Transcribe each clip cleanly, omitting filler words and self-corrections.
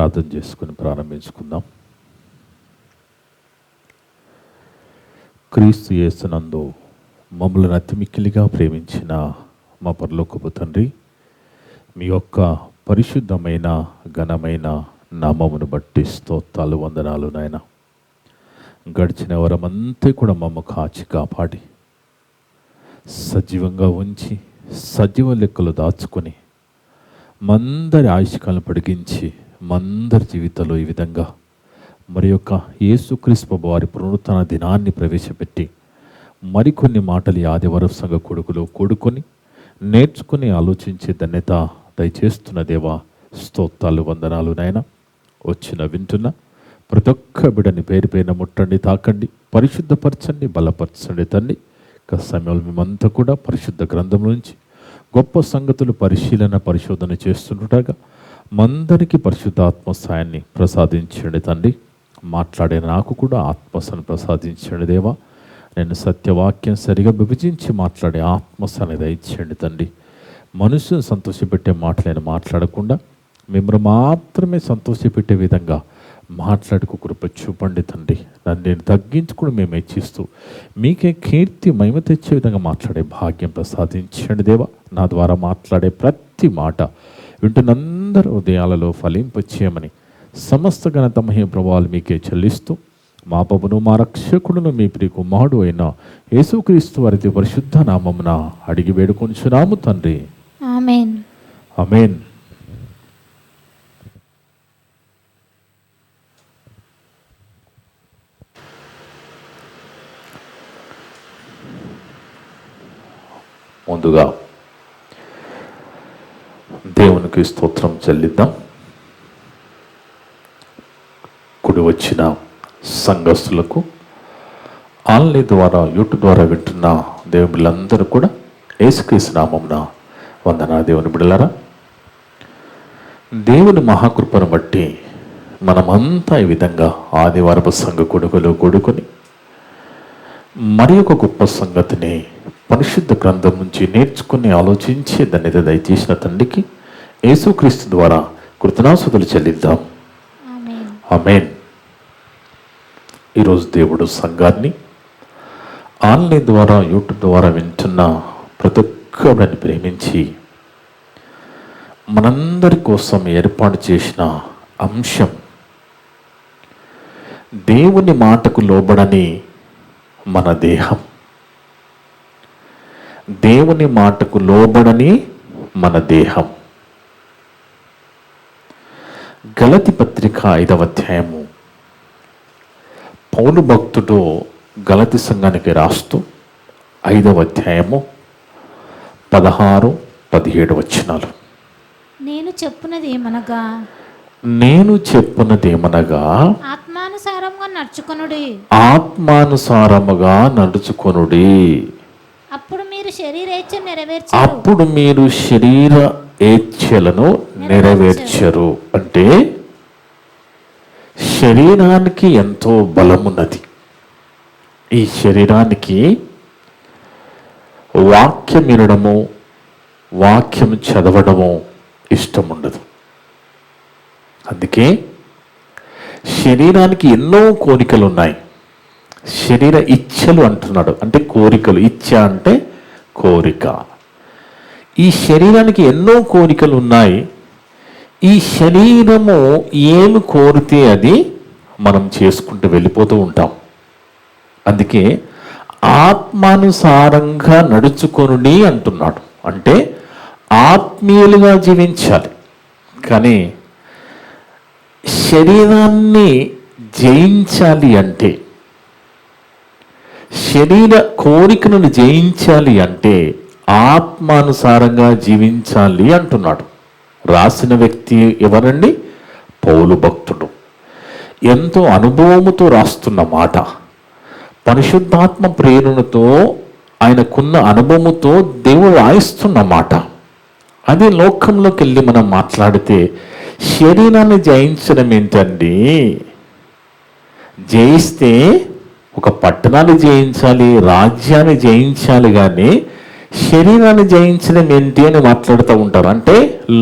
ప్రార్థన చేసుకుని ప్రారంభించుకుందాం. క్రీస్తు యేసునందు మమ్మల్ని అతి మిక్కిలిగా ప్రేమించిన మా పరలోకపు తండ్రి, మీ యొక్క పరిశుద్ధమైన ఘనమైన నామమును బట్టి స్తోత్రాలు, వందనాలు నాయన. గడిచిన వరమంతా కూడా మమ్మ కాచి కాపాడి సజీవంగా ఉంచి సజీవ లెక్కలు దాచుకొని మందరి ఆయుష్కాలను పొడిగించి మందరి జీవితంలో ఈ విధంగా మరి యొక్క యేసుక్రీస్తు వారి పునరుత్థాన దినాన్ని ప్రవేశపెట్టి మరికొన్ని మాటలు ఈ ఆదివారం సంఘ కొడుకులో కూడుకొని నేర్చుకుని ఆలోచించే ధన్యత దయచేస్తున్న దేవా, స్తోత్రాలు, వందనాలు నాయన. వచ్చిన వింటున్న ప్రతి ఒక్క బిడ్డని పేరు పేరున ముట్టండి, తాకండి, పరిశుద్ధపరచండి, బలపరచండి తండ్రి. ఇక సమయంలో మేమంతా కూడా పరిశుద్ధ గ్రంథం నుంచి గొప్ప సంగతులు పరిశోధన చేస్తుండగా మందరికి పరిశుద్ధాత్మ సాయాన్ని ప్రసాదించండి తండ్రి. మాట్లాడే నాకు కూడా ఆత్మసాన్ని ప్రసాదించండి దేవా. నేను సత్యవాక్యం సరిగా విభజించి మాట్లాడే ఆత్మసాన్ని దయచేయండి తండ్రి. మనుషులను సంతోషపెట్టే మాటలను మాట్లాడకుండా మిమ్మల్ని మాత్రమే సంతోషపెట్టే విధంగా మాట్లాడుకు కృప చూపండి తండ్రి. నన్ను నేను తగ్గించుకుని మేము హెచ్చిస్తూ మీకే కీర్తి మహిమ తెచ్చే విధంగా మాట్లాడే భాగ్యం ప్రసాదించండి దేవా. నా ద్వారా మాట్లాడే ప్రతి మాట వింటున్నందరూ ఉదయాలలో ఫలింపచేయమని సమస్త ఘనత మహిమ ప్రభావాలు మీకే చెల్లిస్తూ మా ప్రభును మా రక్షకుడును మీ ప్రియ కుమారుడు అయిన యేసుక్రీస్తు వారి పరిశుద్ధ నామమున అడిగి వేడుకొనుచున్నాము తండ్రి. ఆమేన్. ఆమేన్. ముందుగా దేవునికి స్తోత్రం చెల్లిద్దాం. కుడి వచ్చిన సంఘస్థులకు, ఆన్లైన్ ద్వారా యూట్యూబ్ ద్వారా వింటున్న దేవుని బిడ్డలందరూ కూడా యేసుక్రీస్తు నామమున వందనా. దేవుని బిడ్డలారా, దేవుని మహాకృపను బట్టి మనమంతా ఈ విధంగా ఆదివారపు సంఘ కొడుకులో కూడుకొని మరి ఒక గొప్ప సంగతిని పరిశుద్ధ గ్రంథం నుంచి నేర్చుకుని ఆలోచించి దాన్ని దయచేసిన తండ్రికి యేసుక్రీస్తు ద్వారా కృతజ్ఞతాస్తుతులు చెల్లిద్దాం. ఆమేన్. ఈరోజు దేవుడు సంఘాన్ని ఆన్లైన్ ద్వారా యూట్యూబ్ ద్వారా వింటున్న ప్రతి ఒక్కరిని ప్రేమించి మనందరి కోసం ఏర్పాటు చేసిన అంశం దేవుని మాటకు లోబడని మన దేహం. దేవుని మాటకు లోబడని మన దేహం. గలతి పత్రిక 5వ అధ్యాయము పౌలు భక్తుడు గలతి సంఘానికి రాస్తూ 5వ అధ్యాయము 16-17 వచనాలు. నేను చెప్పున్నదేమనగా ఆత్మానుసారముగా నడుచుకొనుడి. అప్పుడు మీరు శరీర ఏచ్ఛలను నెరవేర్చరు. అంటే శరీరానికి ఎంతో బలమున్నది. ఈ శరీరానికి వాక్యం వినడము, వాక్యం చదవడము ఇష్టం ఉండదు. అందుకే శరీరానికి ఎన్నో కోరికలు ఉన్నాయి. శరీర ఇచ్ఛలు అంటున్నాడు, అంటే కోరికలు. ఇచ్ఛ అంటే కోరిక. ఈ శరీరానికి ఎన్నో కోరికలు ఉన్నాయి. ఈ శరీరము ఏమి కోరితే అది మనం చేసుకుంటూ వెళ్ళిపోతూ ఉంటాం. అందుకే ఆత్మానుసారంగా నడుచుకొనుడి అంటున్నాడు. అంటే ఆత్మీయులుగా జీవించాలి. కానీ శరీరాన్ని జయించాలి అంటే, శరీర కోరికలను జయించాలి అంటే ఆత్మానుసారంగా జీవించాలి అంటున్నాడు. రాసిన వ్యక్తి ఎవరండి? పౌలు భక్తుడు. ఎంతో అనుభవముతో రాస్తున్న మాట. పరిశుద్ధాత్మ ప్రేరణతో ఆయనకున్న అనుభవముతో దేవుడు రాయిస్తున్న మాట. అదే లోకంలోకి వెళ్ళి మనం మాట్లాడితే శరీరాన్ని జయించడం ఏంటండి? జయిస్తే ఒక పట్టణాన్ని జయించాలి, రాజ్యాన్ని జయించాలి, కానీ శరీరాన్ని జయించడం ఏంటి అని మాట్లాడుతూ ఉంటారు. అంటే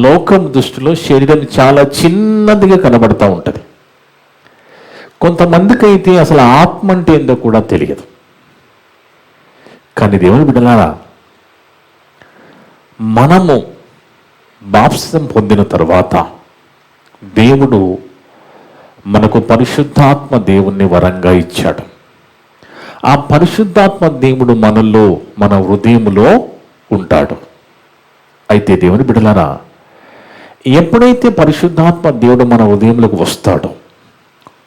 లోకం దృష్టిలో శరీరం చాలా చిన్నదిగా కనబడుతూ ఉంటుంది. కొంతమందికి అయితే అసలు ఆత్మ అంటే ఏందో కూడా తెలియదు. కానీ దేవుని బిడ్డలారా, మనము బాప్తిసం పొందిన తర్వాత దేవుడు మనకు పరిశుద్ధాత్మ దేవుణ్ణి వరంగా ఇచ్చాడు. ఆ పరిశుద్ధాత్మ దేవుడు మనలో, మన హృదయంలో ఉంటాడు. అయితే దేవుని బిడ్డలారా, ఎప్పుడైతే పరిశుద్ధాత్మ దేవుడు మన హృదయంలోకి వస్తాడో,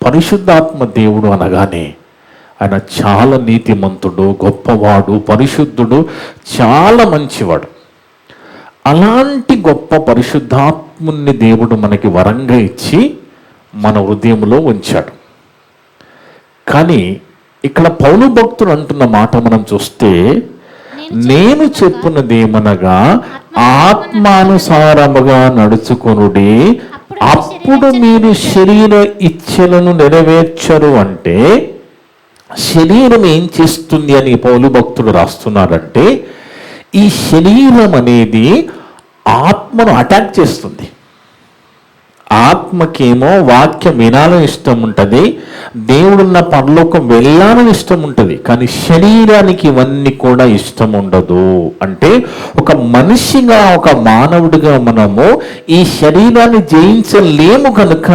పరిశుద్ధాత్మ దేవుడు అనగానే ఆయన చాలా నీతిమంతుడు, గొప్పవాడు, పరిశుద్ధుడు, చాలా మంచివాడు. అలాంటి గొప్ప పరిశుద్ధాత్ముని దేవుడు మనకి వరంగా ఇచ్చి మన హృదయంలో ఉంచాడు. కానీ ఇక్కడ పౌలు భక్తుడు అంటున్న మాట మనం చూస్తే, నేను చెప్పున్నదేమనగా ఆత్మానుసారముగా నడుచుకొనుడి, అప్పుడు మీరు శరీర ఇచ్ఛలను నెరవేర్చరు. అంటే శరీరం ఏం చేస్తుంది అని పౌలు భక్తుడు రాస్తున్నాడంటే, ఈ శరీరం అనేది ఆత్మను అటాక్ చేస్తుంది. ఆత్మకేమో వాక్యం వినాలని ఇష్టం ఉంటుంది, దేవుడున్న పరలోకం వెళ్ళాలని ఇష్టం ఉంటుంది. కానీ శరీరానికి ఇవన్నీ కూడా ఇష్టం ఉండదు. అంటే ఒక మనిషిగా, ఒక మానవుడిగా మనము ఈ శరీరాన్ని జయించలేము కనుక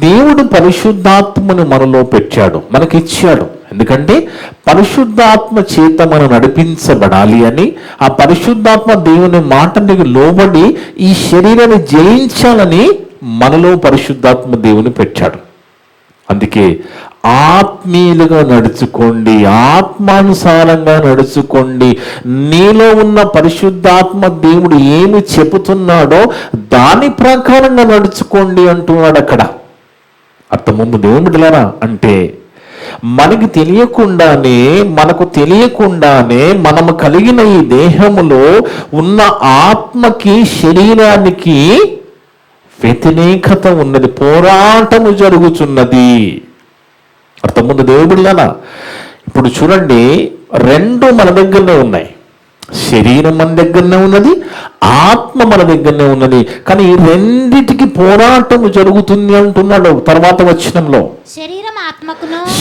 దేవుడు పరిశుద్ధాత్మను మనలో పెట్టాడు, మనకిచ్చాడు. ఎందుకంటే పరిశుద్ధాత్మ చేత మనం నడిపించబడాలి అని, ఆ పరిశుద్ధాత్మ దేవుని మాటనికి లోబడి ఈ శరీరాన్ని జయించాలని మనలో పరిశుద్ధాత్మ దేవుని పెట్టాడు. అందుకే ఆత్మీయులుగా నడుచుకోండి, ఆత్మానుసారంగా నడుచుకోండి, నీలో ఉన్న పరిశుద్ధాత్మ దేవుడు ఏమి చెబుతున్నాడో దాని ప్రకారంగా నడుచుకోండి అంటున్నాడు అక్కడ. అర్థముందు దేవుని బిడ్డలారా, అంటే మనకు తెలియకుండానే మనము కలిగిన ఈ దేహములో ఉన్న ఆత్మకి, శరీరానికి వ్యతిరేకత ఉన్నది, పోరాటము జరుగుతున్నది. అర్థముందు దేవుని బిడ్డలారా, ఇప్పుడు చూడండి, రెండు మన దగ్గరనే ఉన్నాయి. శరీరం మన దగ్గరనే ఉన్నది, ఆత్మ మన దగ్గరనే ఉన్నది. కానీ ఈ రెండిటికి పోరాటము జరుగుతుంది అంటున్నాడు తర్వాత వచనంలో.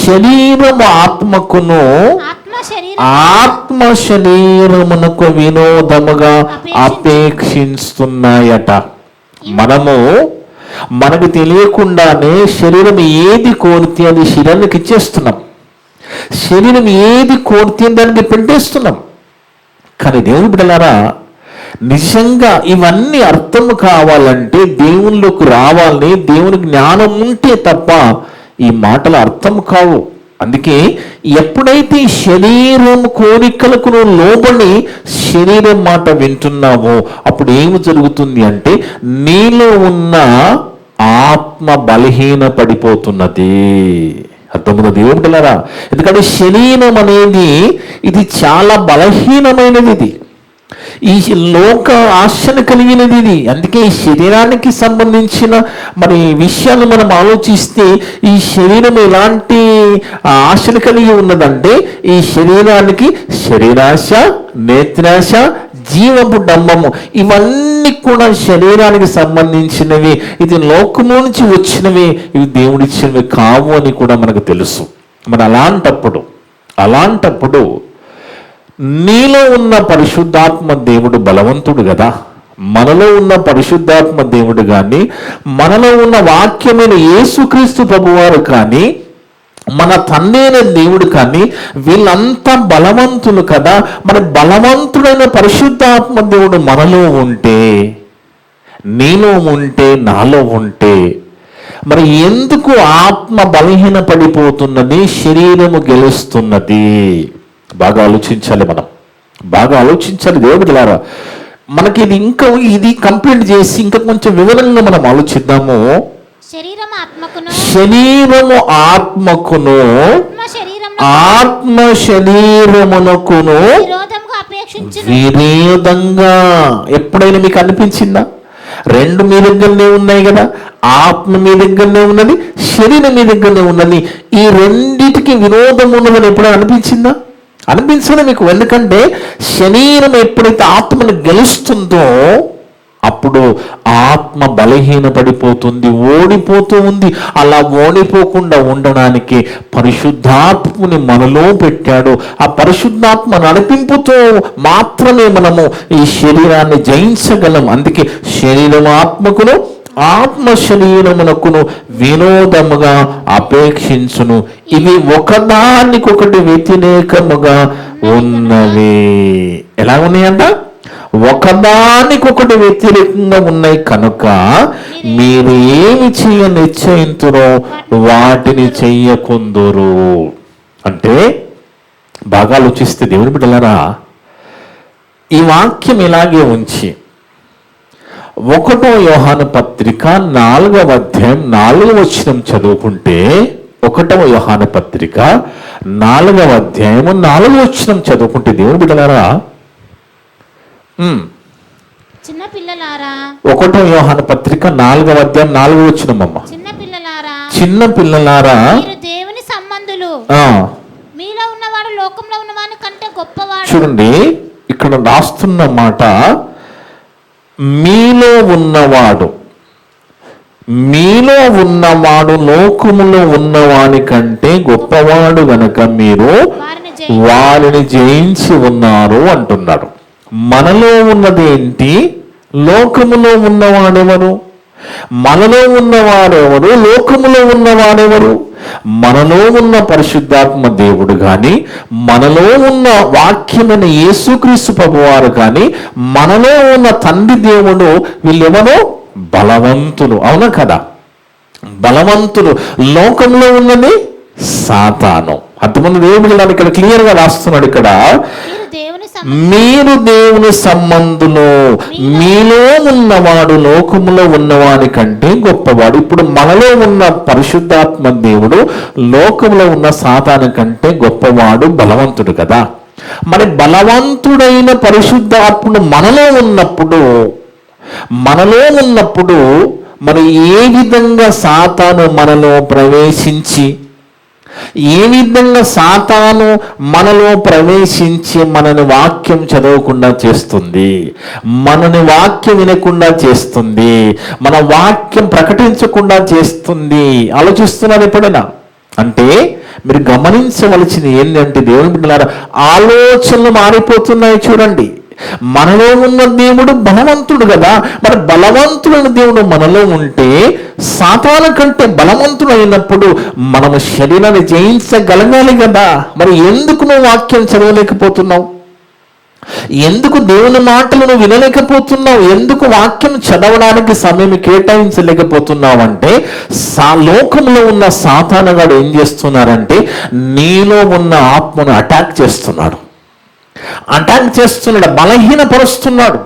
శరీరం ఆత్మకును, ఆత్మ శరీరమునకు వినోదముగా అపేక్షిస్తున్నాయట. మనకు తెలియకుండానే శరీరం ఏది కోరితే అది శరీరానికి ఇచ్చేస్తున్నాం. శరీరం ఏది కోరితే దానికి పెట్టేస్తున్నాం. కానీ దేవుని బిడ్డలారా, నిజంగా ఇవన్నీ అర్థం కావాలంటే దేవునిలోకి రావాలని, దేవుని జ్ఞానం ఉంటే తప్ప ఈ మాటలు అర్థం కావు. అందుకే ఎప్పుడైతే శరీరం కోరికలకు లోబడి శరీరం మాట వింటున్నావో అప్పుడు ఏమి జరుగుతుంది అంటే నీలో ఉన్న ఆత్మ బలహీన పడిపోతున్నది. అర్థమవుతుంది దేవుని బిడ్డలారా. ఎందుకంటే శరీరం అనేది ఇది చాలా బలహీనమైనది, ఇది ఈ లోక ఆశను కలిగినది ఇది. అందుకే ఈ శరీరానికి సంబంధించిన విషయాలు మనం ఆలోచిస్తే ఈ శరీరం ఎలాంటి ఆశను కలిగి ఉన్నదంటే, ఈ శరీరానికి శరీరాశ, నేత్రాశ, జీవపు డంబము, ఇవన్నీ కూడా శరీరానికి సంబంధించినవి. ఇది లోకము నుంచి వచ్చినవి, ఇవి దేవుడిచ్చినవి కావు అని కూడా మనకు తెలుసు. మరి అలాంటప్పుడు నీలో ఉన్న పరిశుద్ధాత్మ దేవుడు బలవంతుడు కదా. మనలో ఉన్న పరిశుద్ధాత్మ దేవుడు కానీ, మనలో ఉన్న వాక్యమైన యేసుక్రీస్తు ప్రభువారు కానీ, మన తండ్రి అయిన దేవుడు కానీ, వీళ్ళంతా బలవంతులు కదా. మరి బలవంతుడైన పరిశుద్ధాత్మ దేవుడు మనలో ఉంటే, నీలో ఉంటే, నాలో ఉంటే, మరి ఎందుకు ఆత్మ బలహీన పడిపోతున్నది, శరీరము గెలుస్తున్నది? బాగా ఆలోచించాలి, బాగా ఆలోచించాలి దేవుని బిడ్డలారా. మనకి ఇది కంప్లీట్ చేసి ఇంకా కొంచెం వివరంగా మనం ఆలోచిద్దాము. శరీరము ఆత్మకును, ఆత్మ శరీరమునకును విరోధంగా ఎప్పుడైనా మీకు అనిపించిందా? రెండు మీ దగ్గరనే ఉన్నాయి కదా, ఆత్మ మీ దగ్గరనే ఉన్నది, శరీరం మీ దగ్గరనే ఉన్నది. ఈ రెండిటికి విరోధం ఉన్నదని ఎప్పుడైనా అనిపించిందా? అనిపించదు మీకు. ఎందుకంటే శరీరం ఎప్పుడైతే ఆత్మను గెలుస్తుందో అప్పుడు ఆత్మ బలహీనపడిపోతుంది, ఓడిపోతూ ఉంది. అలా ఓడిపోకుండా ఉండడానికి పరిశుద్ధాత్మని మనలో పెట్టాడు. ఆ పరిశుద్ధాత్మ నడిపింపుతో మాత్రమే మనము ఈ శరీరాన్ని జయించగలం. అందుకే శరీరం ఆత్మకును, ఆత్మ శరీరమునకును వినోదముగా అపేక్షించును, ఇవి ఒకదానికొకటి వ్యతిరేకముగా ఉన్నవి. ఎలా ఉన్నాయంట? ఒకదానికొకటి వ్యతిరేకంగా ఉన్నాయి కనుక మీరు ఏమి చేయ నిశ్చయింతురో వాటిని చెయ్యకుందురు. అంటే బాగా ఆలోచిస్తే దేవుని బిడ్డలారా, ఈ వాక్యం ఇలాగే ఉంచి 1 యోహాను పత్రిక 4వ అధ్యాయం 4వ వచనం చదువుకుంటే, 1 యోహాను పత్రిక 4వ అధ్యాయం 4వ వచనం చదువుకుంటే దేవుని బిడ్డలారా, చిన్న పిల్లలారా, 1 యోహాను పత్రిక 4వ అధ్యాయం 4వ వచనం అమ్మ, చిన్న పిల్లలారా మీరు దేవుని సంబంధులు, మీలో ఉన్నవాడు లోకంలో ఉన్నవాని కంటే గొప్పవాడు. చూడండి, ఇక్కడ రాస్తున్న మాట, మీలో ఉన్నవాడు లోకములో ఉన్నవాని కంటే గొప్పవాడు గనక మీరు వారిని జయించి ఉన్నారు అంటున్నాడు. మనలో ఉన్నది ఏంటి? లోకములో ఉన్నవాడెవరు? మనలో ఉన్నవాడెవరు? లోకములో ఉన్నవాడెవరు? మనలో ఉన్న పరిశుద్ధాత్మ దేవుడు కానీ, మనలో ఉన్న వాక్యమైన యేసుక్రీస్తు ప్రభువారు కానీ, మనలో ఉన్న తండ్రి దేవుడు, వీళ్ళెవరో బలవంతులు. అవునా కదా? బలవంతులు. లోకంలో ఉన్నది సాతాను. అంతమంది దేవుడు ఇక్కడ క్లియర్ గా రాస్తున్నాడు. ఇక్కడ మీరు దేవుని సంబంధులు, మీలో ఉన్నవాడు లోకములో ఉన్నవాడి కంటే గొప్పవాడు. ఇప్పుడు మనలో ఉన్న పరిశుద్ధాత్మ దేవుడు లోకములో ఉన్న సాతాను కంటే గొప్పవాడు, బలవంతుడు కదా. మరి బలవంతుడైన పరిశుద్ధాత్ముడు మనలో ఉన్నప్పుడు మరి ఏ విధంగా సాతాను మనలో ప్రవేశించి, మనని వాక్యం చదవకుండా చేస్తుంది, మనని వాక్యం వినకుండా చేస్తుంది, మన వాక్యం ప్రకటించకుండా చేస్తుంది? ఆలోచిస్తున్నారు ఎప్పుడైనా? అంటే మీరు గమనించవలసింది ఏంటంటే దేవుని బిడ్డలారా, ఆలోచనలు మారిపోతున్నాయి. చూడండి, మనలో ఉన్న దేవుడు బలవంతుడు కదా. మరి బలవంతుడైన దేవుడు మనలో ఉంటే సాతాను కంటే బలవంతుడు అయినప్పుడు మనము శరీరాన్ని జయించగలగాలి కదా. మరి ఎందుకు నువ్వు వాక్యం చదవలేకపోతున్నావు? ఎందుకు దేవుని మాటలను వినలేకపోతున్నావు? ఎందుకు వాక్యం చదవడానికి సమయం కేటాయించలేకపోతున్నావు? అంటే లోకంలో ఉన్న సాతానుగాడు ఏం చేస్తున్నారంటే నీలో ఉన్న ఆత్మను అటాక్ చేస్తున్నాడు, బలహీనపరుస్తున్నాడు.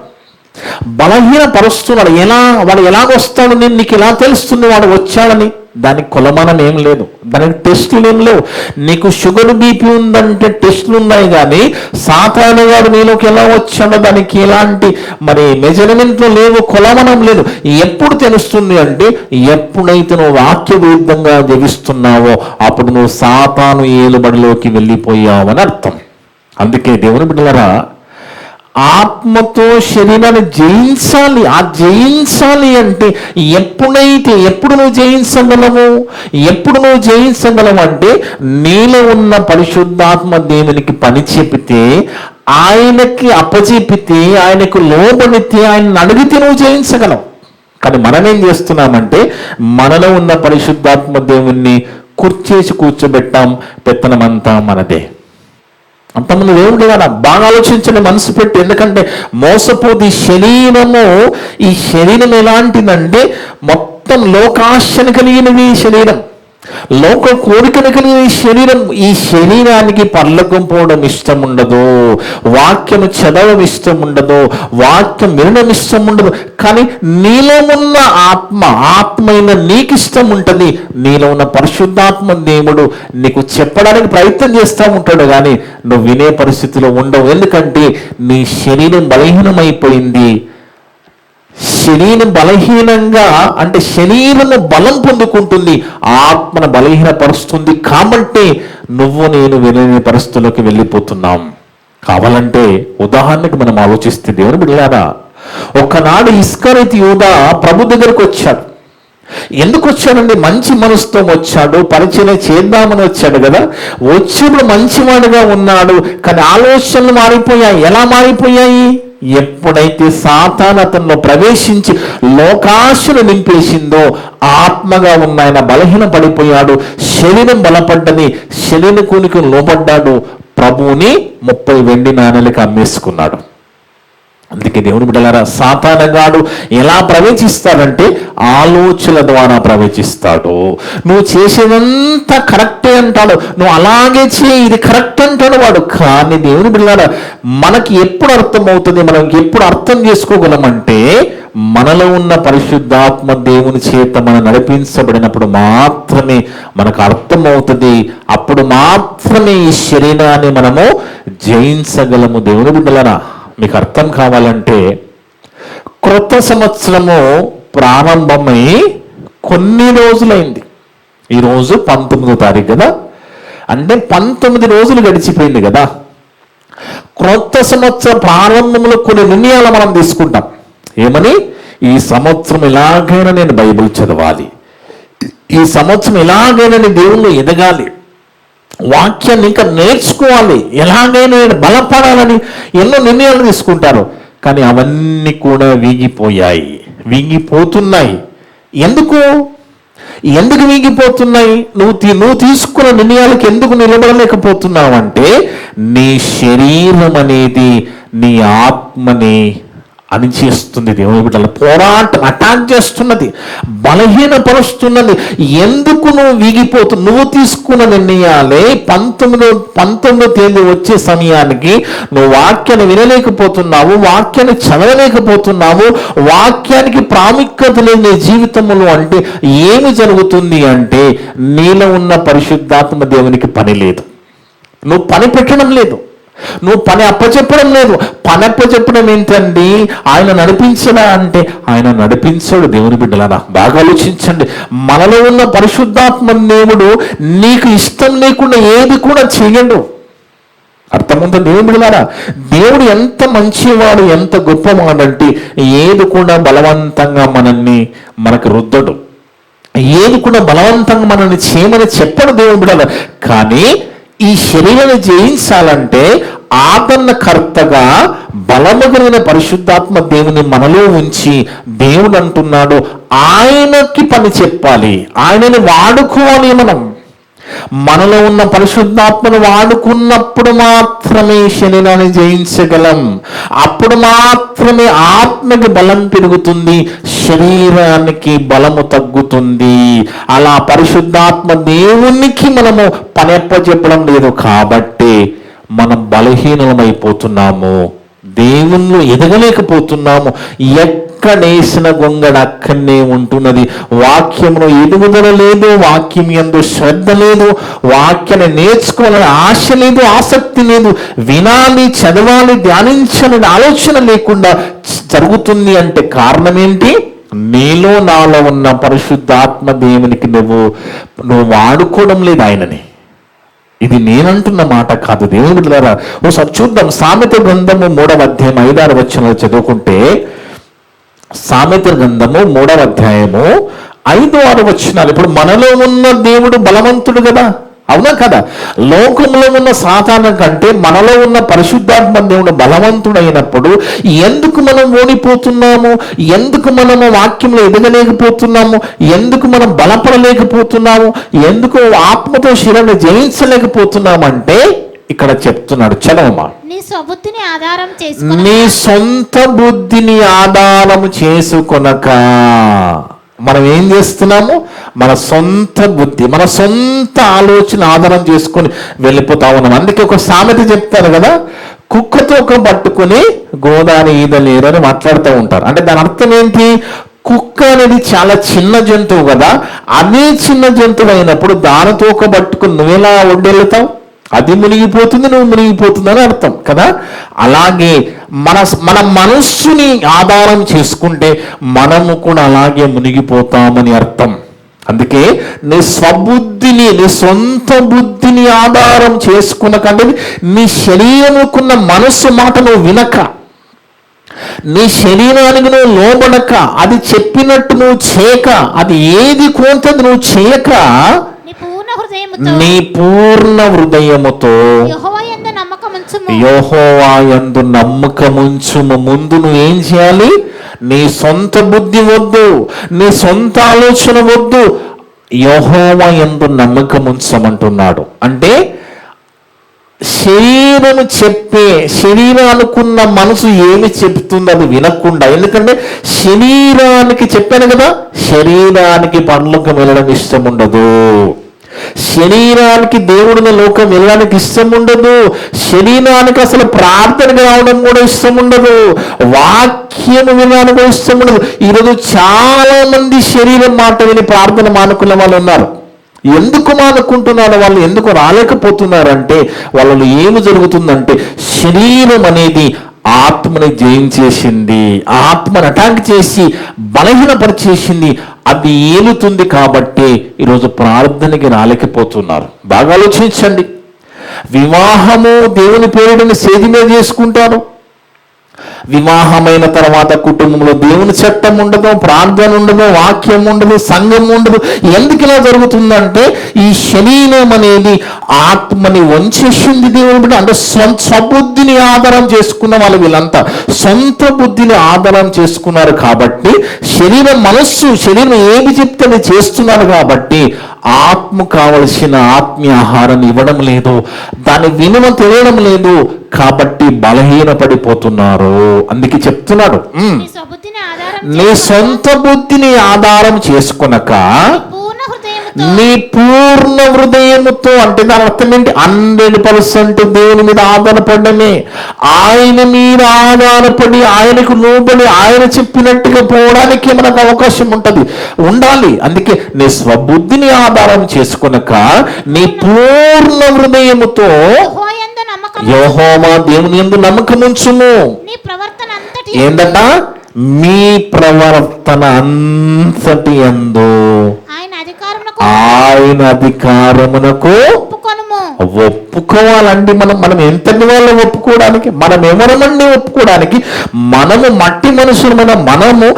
వాడు ఎలాగొస్తాడు? నేను నీకు ఎలా తెలుస్తుంది వాడు వచ్చాడని? దానికి కొలమానం ఏం లేదు, దానికి టెస్టులు ఏం లేవు. నీకు షుగర్ బీపీ ఉందంటే టెస్టులు ఉన్నాయి, కానీ సాతాను గారు నీలోకి ఎలా వచ్చాడో దానికి ఎలాంటి మెజర్మెంట్లు లేవు, కొలమానం లేదు. ఎప్పుడు తెలుస్తుంది అంటే ఎప్పుడైతే నువ్వు వాక్య విరుద్ధంగా జీవిస్తున్నావో అప్పుడు నువ్వు సాతాను ఏలుబడిలోకి వెళ్ళిపోయావు అని అర్థం. అందుకే దేవుని బిడ్డలారా, ఆత్మతో శరీరాన్ని జయించాలి. ఆ జయించాలి అంటే ఎప్పుడు నువ్వు జయించగలవు అంటే నీలో ఉన్న పరిశుద్ధాత్మ దేవునికి పని చెబితే, ఆయనకి అప్పచెపితే, ఆయనకు లోబడితే, ఆయన అడిగితే నువ్వు జయించగలవు. కానీ మనం ఏం చేస్తున్నామంటే మనలో ఉన్న పరిశుద్ధాత్మ దేవుణ్ణి కూర్చోబెట్టాం, పెత్తనమంతా మనదే. అంతమంది దేవుడు కదా. బాగా ఆలోచించండి, మనసు పెట్టి. ఎందుకంటే మోసపోదు ఈ శరీరం ఎలాంటిదంటే మొత్తం లోకాశను కలిగినది శరీరం, లోక కోరికను కలిగిన ఈ శరీరానికి పరలోకం పోవడం ఇష్టం ఉండదు, వాక్యం చదవడం ఇష్టం ఉండదు, వాక్యం వినడం ఇష్టం ఉండదు. కానీ నీలో ఉన్న ఆత్మైన నీకు ఇష్టం ఉంటుంది. నీలో ఉన్న పరిశుద్ధాత్మ దేవుడు నీకు చెప్పడానికి ప్రయత్నం చేస్తూ ఉంటాడు, కానీ నువ్వు వినే పరిస్థితిలో ఉండవు. ఎందుకంటే నీ శరీరం బలహీనమైపోయింది. శరీరం బలహీనంగా అంటే శరీరము బలం పొందుకుంటుంది, ఆత్మను బలహీనపరుస్తుంది. కాబట్టి నువ్వు నేను వెళ్ళని పరిస్థితుల్లోకి వెళ్ళిపోతున్నాం. కావాలంటే ఉదాహరణకు మనం ఆలోచిస్తే, దేవుని బిడ్డలారా, ఒకనాడు ఇస్కరియోతు యూదా ప్రభు దగ్గరకు వచ్చాడు. ఎందుకు వచ్చాడండి? మంచి మనసుతో వచ్చాడు, పరిచయం చేద్దామని వచ్చాడు కదా. వచ్చినప్పుడు మంచివాడుగా ఉన్నాడు, కానీ ఆలోచనలు మారిపోయాయి. ఎలా మారిపోయాయి? ఎప్పుడైతే సాతాను అతనిలో ప్రవేశించి లోకాశను నింపేసిందో, ఆత్మగా ఉన్న ఆయన బలహీన పడిపోయాడు, శరీరం బలపడ్డది, శరీరానికి లోపడ్డాడు, ప్రభువుని 30 వెండి నాణేలకు అమ్మేసుకున్నాడు. అందుకే దేవుని బిడ్డలారా, సాతానగాడు ఎలా ప్రవేశిస్తాడంటే ఆలోచనల ద్వారా ప్రవేశిస్తాడు. నువ్వు చేసేదంతా కరెక్టే అంటాడు, నువ్వు అలాగే చేయి, ఇది కరెక్ట్ అంటాడు వాడు. కానీ దేవుని బిడ్డలారా, మనకి ఎప్పుడు అర్థమవుతుంది, మనం ఎప్పుడు అర్థం చేసుకోగలమంటే మనలో ఉన్న పరిశుద్ధాత్మ దేవుని చేత మనం నడిపించబడినప్పుడు మాత్రమే మనకు అర్థమవుతుంది. అప్పుడు మాత్రమే ఈ శరీరాన్ని మనము జయించగలము. దేవుని బిడ్డలారా, మీకు అర్థం కావాలంటే, క్రొత్త సంవత్సరము ప్రారంభమై కొన్ని రోజులైంది. ఈరోజు 19వ తారీఖు కదా, అంటే 19 రోజులు గడిచిపోయింది కదా. క్రొత్త సంవత్సర ప్రారంభంలో కొన్ని నిర్ణయాలు మనం తీసుకుంటాం. ఏమని? ఈ సంవత్సరం ఎలాగైనా నేను బైబిల్ చదవాలి, ఈ సంవత్సరం ఎలాగైనా నేను దేవుళ్ళు ఎదగాలి, వాక్యాన్ని ఇంకా నేర్చుకోవాలి, ఎలాగైనా బలపడాలని ఎన్నో నిర్ణయాలు తీసుకుంటారు. కానీ అవన్నీ కూడా వీగిపోయాయి, వీగిపోతున్నాయి. ఎందుకు వీగిపోతున్నాయి? నువ్వు తీసుకున్న నిర్ణయాలకు ఎందుకు నిలబడలేకపోతున్నావు అంటే, నీ శరీరం అనేది నీ ఆత్మని అణిచేస్తుంది. దేవుని బిడ్డల పోరాటం అటాక్ చేస్తున్నది, బలహీనపరుస్తున్నది. ఎందుకు నువ్వు వీగిపోతున్నావు? నువ్వు తీసుకున్న నిర్ణయాలే 19వ తేదీ వచ్చే సమయానికి నువ్వు వాక్యాన్ని వినలేకపోతున్నావు, వాక్యాన్ని చదవలేకపోతున్నావు, వాక్యానికి ప్రాముఖ్యత లేదు నీ జీవితంలో. అంటే ఏమి జరుగుతుంది అంటే, నీలో ఉన్న పరిశుద్ధాత్మ దేవునికి పని లేదు, నువ్వు పని పెట్టడం లేదు, నువ్వు పని అప్పచెప్పడం లేదు. పని అప్పచెప్పడం ఏంటండి? ఆయన నడిపించడా అంటే ఆయన నడిపించాడు. దేవుని బిడ్డలారా, బాగా ఆలోచించండి. మనలో ఉన్న పరిశుద్ధాత్మ దేవుడు నీకు ఇష్టం లేకుండా ఏది కూడా చేయడు. అర్థమంతా దేవుని బిడ్డలారా, దేవుడు ఎంత మంచివాడు, ఎంత గొప్పవాడంటే ఏది కూడా బలవంతంగా మనకు రుద్దడు, ఏది కూడా బలవంతంగా మనల్ని చేయమని చెప్పడు దేవుని బిడ్డలారా. కానీ ఈ శరీరాన్ని జయించాలంటే ఆదరణకర్తగా బలము కలిగిన పరిశుద్ధాత్మ దేవుని మనలో ఉంచి దేవుడు అంటున్నాడు, ఆయనకి పని చెప్పాలి, ఆయనని వాడుకోవాలి. మనలో ఉన్న పరిశుద్ధాత్మను వాడుకున్నప్పుడు మాత్రమే శరీరాన్ని జయించగలం. అప్పుడు మాత్రమే ఆత్మకి బలం పెరుగుతుంది, శరీరానికి బలము తగ్గుతుంది. అలా పరిశుద్ధాత్మ దేవునికి మనము పని చెప్పడం లేదు కాబట్టి మనం బలహీనమైపోతున్నాము, దేవుళ్ళు ఎదగలేకపోతున్నాము. ఎక్కడేసిన గొంగడ అక్కడనే ఉంటున్నది. వాక్యంలో ఎదుగుదల లేదు, వాక్యం యందు శ్రద్ధ లేదు, వాక్యాన్ని నేర్చుకోవాలని ఆశ లేదు, ఆసక్తి లేదు, వినాలి, చదవాలి, ధ్యానించాలని ఆలోచన లేకుండా జరుగుతుంది. అంటే కారణం ఏంటి? నీలో నాలో ఉన్న పరిశుద్ధాత్మ దేవునికి నువ్వు వాడుకోవడం లేదు ఆయనని. ఇది నేనంటున్న మాట కాదు. దేవుని బిడ్డలారా, ఒకసారి చూద్దాం. సామెత గ్రంథము 3వ అధ్యాయం 5-6 వచనాలు చదువుకుంటే, సామెత గ్రంథము 3వ అధ్యాయము 5-6 వచనాలు. ఇప్పుడు మనలో ఉన్న దేవుడు బలవంతుడు కదా, అవునా కదా? లోకంలో ఉన్న సాతాను కంటే మనలో ఉన్న పరిశుద్ధాత్మ దేవుడు బలవంతుడైనప్పుడు ఎందుకు మనం ఓడిపోతున్నాము? ఎందుకు మనము వాక్యంలో ఎదగలేకపోతున్నాము? ఎందుకు మనం బలపడలేకపోతున్నాము? ఎందుకు ఆత్మతో శరీరాన్ని జయించలేకపోతున్నామంటే ఇక్కడ చెప్తున్నాడు, చదవమా. నీ సొంత బుద్ధిని ఆధారం చేసుకొనక. మనం ఏం చేస్తున్నాము? మన సొంత బుద్ధి, మన సొంత ఆలోచన ఆధారం చేసుకొని వెళ్ళిపోతా ఉన్నాం. అందుకే ఒక సామెత చెప్తారు కదా, కుక్కతో పట్టుకుని గోదాని ఈదలేరు అని మాట్లాడుతూ ఉంటారు. అంటే దాని అర్థం ఏంటి? కుక్క అనేది చాలా చిన్న జంతువు కదా, అదే చిన్న జంతువు అయినప్పుడు దానితో పట్టుకుని నువ్వెలా ఒడ్డెళ్తావు? అది మునిగిపోతుంది, నువ్వు మునిగిపోతుందని అర్థం కదా. అలాగే మన మనస్సుని ఆధారం చేసుకుంటే మనము కూడా అలాగే మునిగిపోతామని అర్థం. అందుకే నీ స్వబుద్ధిని, నీ సొంత బుద్ధిని ఆధారం చేసుకున్నకంటే నీ శరీరముకున్న మనస్సు మాట నువ్వు వినక, నీ శరీరానికి నువ్వు లోబడక, అది చెప్పినట్టు నువ్వు చేయక, అది ఏది కోరుతుంది నువ్వు చేయక, నీ పూర్ణ హృదయముతో యెహోవా యందు నమ్మకముంచుము. ముందు నువ్వేం చేయాలి? నీ సొంత బుద్ధి వద్దు, నీ సొంత ఆలోచన వద్దు, యెహోవా యందు నమ్మకముంచమంటున్నాడు. అంటే శరీరము చెప్పే, శరీరానుకున్న మనసు ఏమి చెప్తుందో అది వినకుండా. ఎందుకంటే శరీరానికి చెప్పాను కదా, శరీరానికి పరలోకం వెళ్ళడం ఇష్టం ఉండదు, శరీరానికి దేవుడిని లోకం వెళ్ళడానికి ఇష్టం ఉండదు, శరీరానికి అసలు ప్రార్థనకు రావడం కూడా ఇష్టం ఉండదు, వాక్యం వినడానికి కూడా ఇష్టం ఉండదు. ఈరోజు చాలా మంది శరీరం మాట విని ప్రార్థన మానుకున్న వాళ్ళు ఉన్నారు. ఎందుకు మానుకుంటున్నారు వాళ్ళు? ఎందుకు రాలేకపోతున్నారంటే వాళ్ళలో ఏమి జరుగుతుందంటే శరీరం అనేది ఆత్మని జయించేసింది, ఆత్మను అటాక్ చేసి బలహీనపరిచేసింది, అది ఏలుతుంది. కాబట్టి ఈరోజు ప్రార్థనకి రాలేకపోతున్నారు. బాగా ఆలోచించండి. వివాహము దేవుని పేరుని సేది మీద చేసుకుంటారు. వివాహమైన తర్వాత కుటుంబంలో దేవుని చట్టం ఉండదు, ప్రార్థన ఉండదు, వాక్యం ఉండదు, సంఘం ఉండదు. ఎందుకు ఇలా జరుగుతుందంటే ఈ శరీరం అనేది ఆత్మని వంచేసింది దేవుని బిడ్డ. అంటే స్వబుద్ధిని ఆధారం చేసుకున్న వాళ్ళు వీళ్ళంతా సొంత బుద్ధిని ఆధారం చేసుకున్నారు. కాబట్టి శరీరం, మనస్సు, శరీరం ఏమి చెప్తే అది చేస్తున్నారు. కాబట్టి ఆత్మ కావలసిన ఆత్మీయ ఆహారం ఇవ్వడం లేదు, దాని విలువ తెలియడం లేదు. కాబట్టి బలహీనపడిపోతున్నారు. అందుకే చెప్తున్నాడు, నీ సొంత బుద్ధిని ఆధారం చేసుకునక నీ పూర్ణ హృదయముతో, అంటే దాని అర్థం ఏంటి? 100% దేవుని మీద ఆధారపడమే. ఆయన మీద ఆధారపడి, ఆయనకు లోబడి, ఆయన చెప్పినట్టుగా పోవడానికి మనకు అవకాశం ఉండాలి. అందుకే నీ స్వబుద్ధిని ఆధారం చేసుకునక నీ పూర్ణ హృదయముతో యెహోవా దేవుని యందు నమ్మకముంచుము. ఏందట? మీ ప్రవర్తన అంతటి యందు ఆయన అధికారమునకు ఒప్పుకోవాలండి. మనం ఎంతటి వాళ్ళు ఒప్పుకోవడానికి? మనం ఎవరమండి ఒప్పుకోవడానికి? మనము మట్టి మనుషులమైన మనము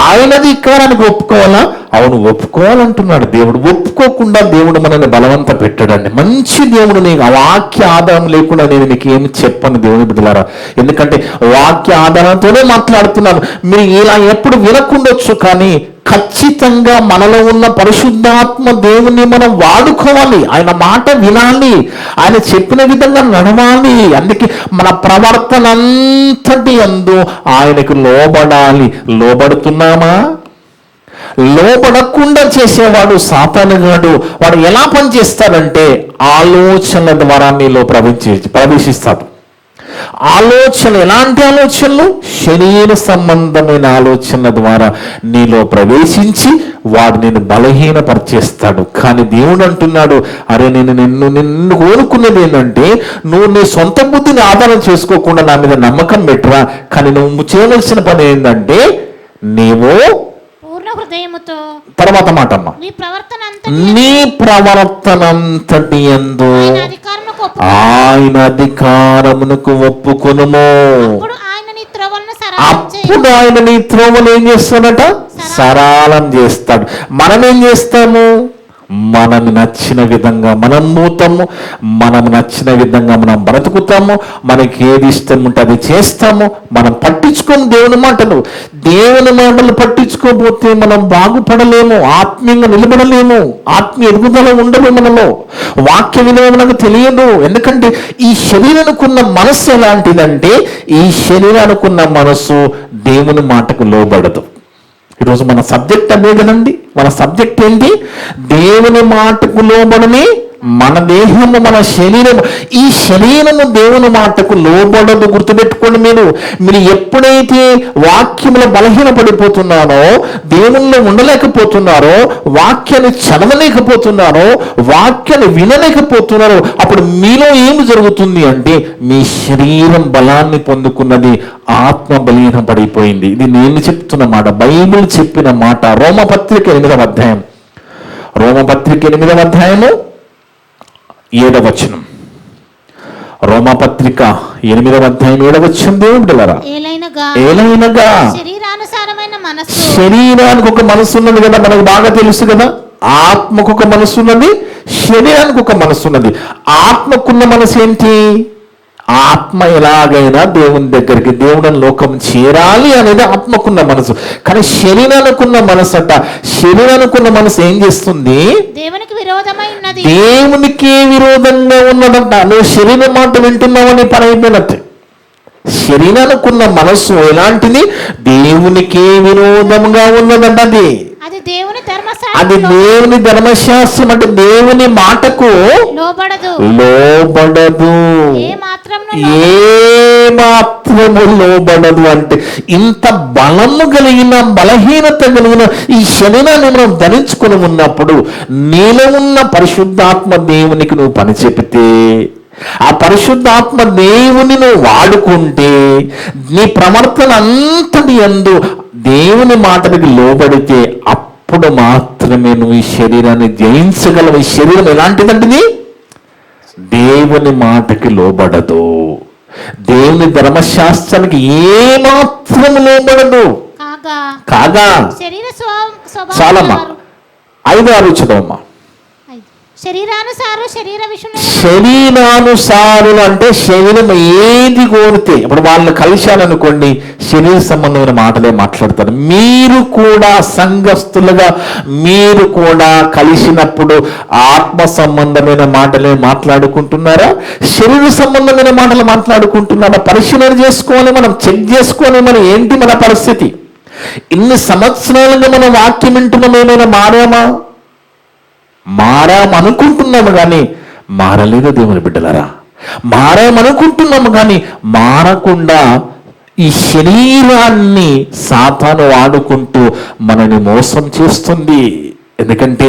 ఆయన అధికారానికి ఒప్పుకోవాలా? అవును, ఒప్పుకోవాలంటున్నాడు దేవుడు. ఒప్పుకోకుండా దేవుడు మనల్ని బలవంత పెట్టాడండి. మంచి దేవుడు, నీకు వాక్య ఆధారం లేకుండా నేను నీకు ఏమి చెప్పను దేవుని బిడ్డలారా. ఎందుకంటే వాక్య ఆధారంతోనే మాట్లాడుతున్నాను. మీరు ఇలా ఎప్పుడు వినకుండొచ్చు, కానీ ఖచ్చితంగా మనలో ఉన్న పరిశుద్ధాత్మ దేవుని మనం వాడుకోవాలి. ఆయన మాట వినాలి, ఆయన చెప్పిన విధంగా నడవాలి. అందుకే మన ప్రవర్తన అంతటి యందు ఆయనకు లోబడాలి. లోబడుతున్నామా? లోబడకుండా చేసేవాడు సాతానుగాడు. వాడు ఎలా పనిచేస్తాడంటే ఆలోచనల ద్వారా నీలో ప్రవేశిస్తాడు. ఆలోచన, ఎలాంటి ఆలోచనలు? శరీర సంబంధమైన ఆలోచనల ద్వారా నీలో ప్రవేశించి వాడు నిన్ను బలహీనపరిచేస్తాడు. కానీ దేవుడు అంటున్నాడు, అరే నిన్ను కోరుకున్నది ఏంటంటే నువ్వు నీ సొంత బుద్ధిని ఆధారం చేసుకోకుండా నా మీద నమ్మకం పెట్టరా. కానీ నువ్వు చేయవలసిన పని ఏంటంటే నీవు తర్వాత మాట అమ్మ, నీ ప్రవర్తన అంతటి యందు ఆయన అధికారమునకు ఒప్పుకొనుము. అప్పుడు ఆయన నీ త్రోవలు ఏం చేస్తాడట? సరళం చేస్తాడు. మనం ఏం చేస్తాము? మనం నచ్చిన విధంగా మనం పోతాము, మనం నచ్చిన విధంగా మనం బ్రతుకుతాము, మనకి ఏది ఇష్టం ఉంటే అది చేస్తాము. మనం పట్టించుకోము దేవుని మాటలు. దేవుని మాటలు పట్టించుకోకపోతే మనం బాగుపడలేము, ఆత్మీయంగా నిలబడలేము, ఆత్మీయ ఎదుగుదల ఉండదు మనలో. వాక్య విలువ మనకు తెలియదు. ఎందుకంటే ఈ శరీరానికున్న మనస్సు ఎలాంటిదంటే, ఈ శరీరానికున్న మనస్సు దేవుని మాటకు లోబడదు. ఈరోజు మన సబ్జెక్ట్ అదే కదండి. మన సబ్జెక్ట్ ఏంటి? దేవుని మాటకు లోబడమే మన దేహము, మన శరీరము, ఈ శరీరము దేవుని మాటకు లోబడదు. గుర్తుపెట్టుకోండి, మీరు ఎప్పుడైతే వాక్యములో బలహీనపడిపోతున్నారో, దేవుల్లో ఉండలేకపోతున్నారో, వాక్యాన్ని చదవలేకపోతున్నారో, వాక్యాన్ని వినలేకపోతున్నారో, అప్పుడు మీలో ఏమి జరుగుతుంది అంటే మీ శరీరం బలాన్ని పొందుకున్నది, ఆత్మ బలహీనపడిపోయింది. ఇది నేను చెప్తున్న మాట, బైబిల్ చెప్పిన మాట. రోమపత్రిక 8వ అధ్యాయం, రోమపత్రిక 8వ అధ్యాయము 7వ వచనం. రోమపత్రిక 8వ అధ్యాయం 7వ వచనం. దేవుని బిడ్డలారా, ఏలైనగా శరీరానుసారమైన మనసు, శరీరానికి ఒక మనసు ఉన్నది కదా, మనకు బాగా తెలుసు కదా. ఆత్మకు ఒక మనసు ఉన్నది, శరీరానికి ఒక మనసు ఉన్నది. ఆత్మకున్న మనసు ఏంటి? ఆత్మ ఎలాగైనా దేవుని దగ్గరికి, దేవుని లోకం చేరాలి అనేది ఆత్మకున్న మనసు. కానీ శరీరానికున్న మనసు అట, శరీరానికున్న మనసు ఏం చేస్తుంది? దేవునికి విరోధమై ఉన్నది. దేవునికి విరోధంగా ఉన్నదంట. నువ్వు శరీరం మాట వింటున్నావని పని అయిపోయినట్టే. శరీరానికున్న మనసు ఎలాంటిది? దేవునికి విరోధంగా ఉన్నదంట. అది దేవుని ధర్మశాస్త్రం అంటే దేవుని మాటకు లోబడదు. ఏ మాత్రము లోబడదు. అంటే ఇంత బలము కలిగిన, బలహీనత కలిగిన ఈ శరీరాన్ని మనం ధరించుకుని ఉన్నప్పుడు, నీలో ఉన్న పరిశుద్ధాత్మ దేవునికి నువ్వు పని చెబితే, ఆ పరిశుద్ధాత్మ దేవుని నువ్వు వాడుకుంటే, నీ ప్రవర్తన అంతటి యందు దేవుని మాటకి లోబడితే, అప్పుడు మాత్రమే నువ్వు ఈ శరీరాన్ని జయించగలవు. ఈ శరీరం ఎలాంటిదంటే దేవుని మాటకి లోబడదు, దేవుని ధర్మశాస్త్రానికి ఏమాత్రం లోబడదు. కాగా చాలమ్మా, 5-6 చదవమ్మా. శరీరానుసారులు అంటే శరీరం ఏది కోరితే, ఇప్పుడు వాళ్ళు కలిశారనుకోండి, శరీర సంబంధమైన మాటలే మాట్లాడతారు. మీరు కూడా సంఘస్థులుగా మీరు కూడా కలిసినప్పుడు ఆత్మ సంబంధమైన మాటలే మాట్లాడుకుంటున్నారా, శరీర సంబంధమైన మాటలు మాట్లాడుకుంటున్నారా? పరిశీలన చేసుకోవాలి, మనం చెక్ చేసుకోవాలి. మనం ఏంటి మన పరిస్థితి? ఇన్ని సంవత్సరాలుగా మనం వాక్యం వింటున్నాం, ఏమైనా మారామనుకుంటున్నాము కానీ మారలేదు. దేవుని బిడ్డలారా, మారామనుకుంటున్నాము కానీ మారకుండా ఈ శరీరాన్ని సాతాను వాడుకుంటూ మనని మోసం చేస్తుంది. ఎందుకంటే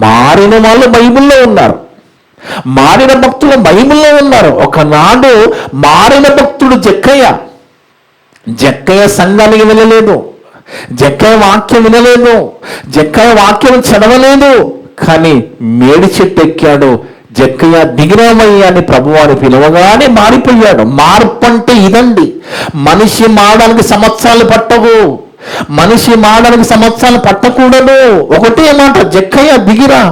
మారిన వాళ్ళు బైబిల్లో ఉన్నారు, మారిన భక్తులు బైబిల్లో ఉన్నారు. ఒకనాడు మారిన భక్తుడు జక్కయ్య సంఘానికి వెళ్ళలేదు, జక్కయ్య వాక్యం వినలేదు, జక్కయ్య వాక్యం చదవలేదు. కానీ మేడి చెట్టు ఎక్కాడు, జక్కయ్య దిగిరామయ్య అని ప్రభువారు పిలవగానే మారిపోయాడు. మార్పు అంటే ఇదండి. మనిషి మారడానికి సంవత్సరాలు పట్టవు, మనిషి మారడానికి సంవత్సరాలు పట్టకూడదు. ఒకటే మాట, జక్కయ్య దిగిరా,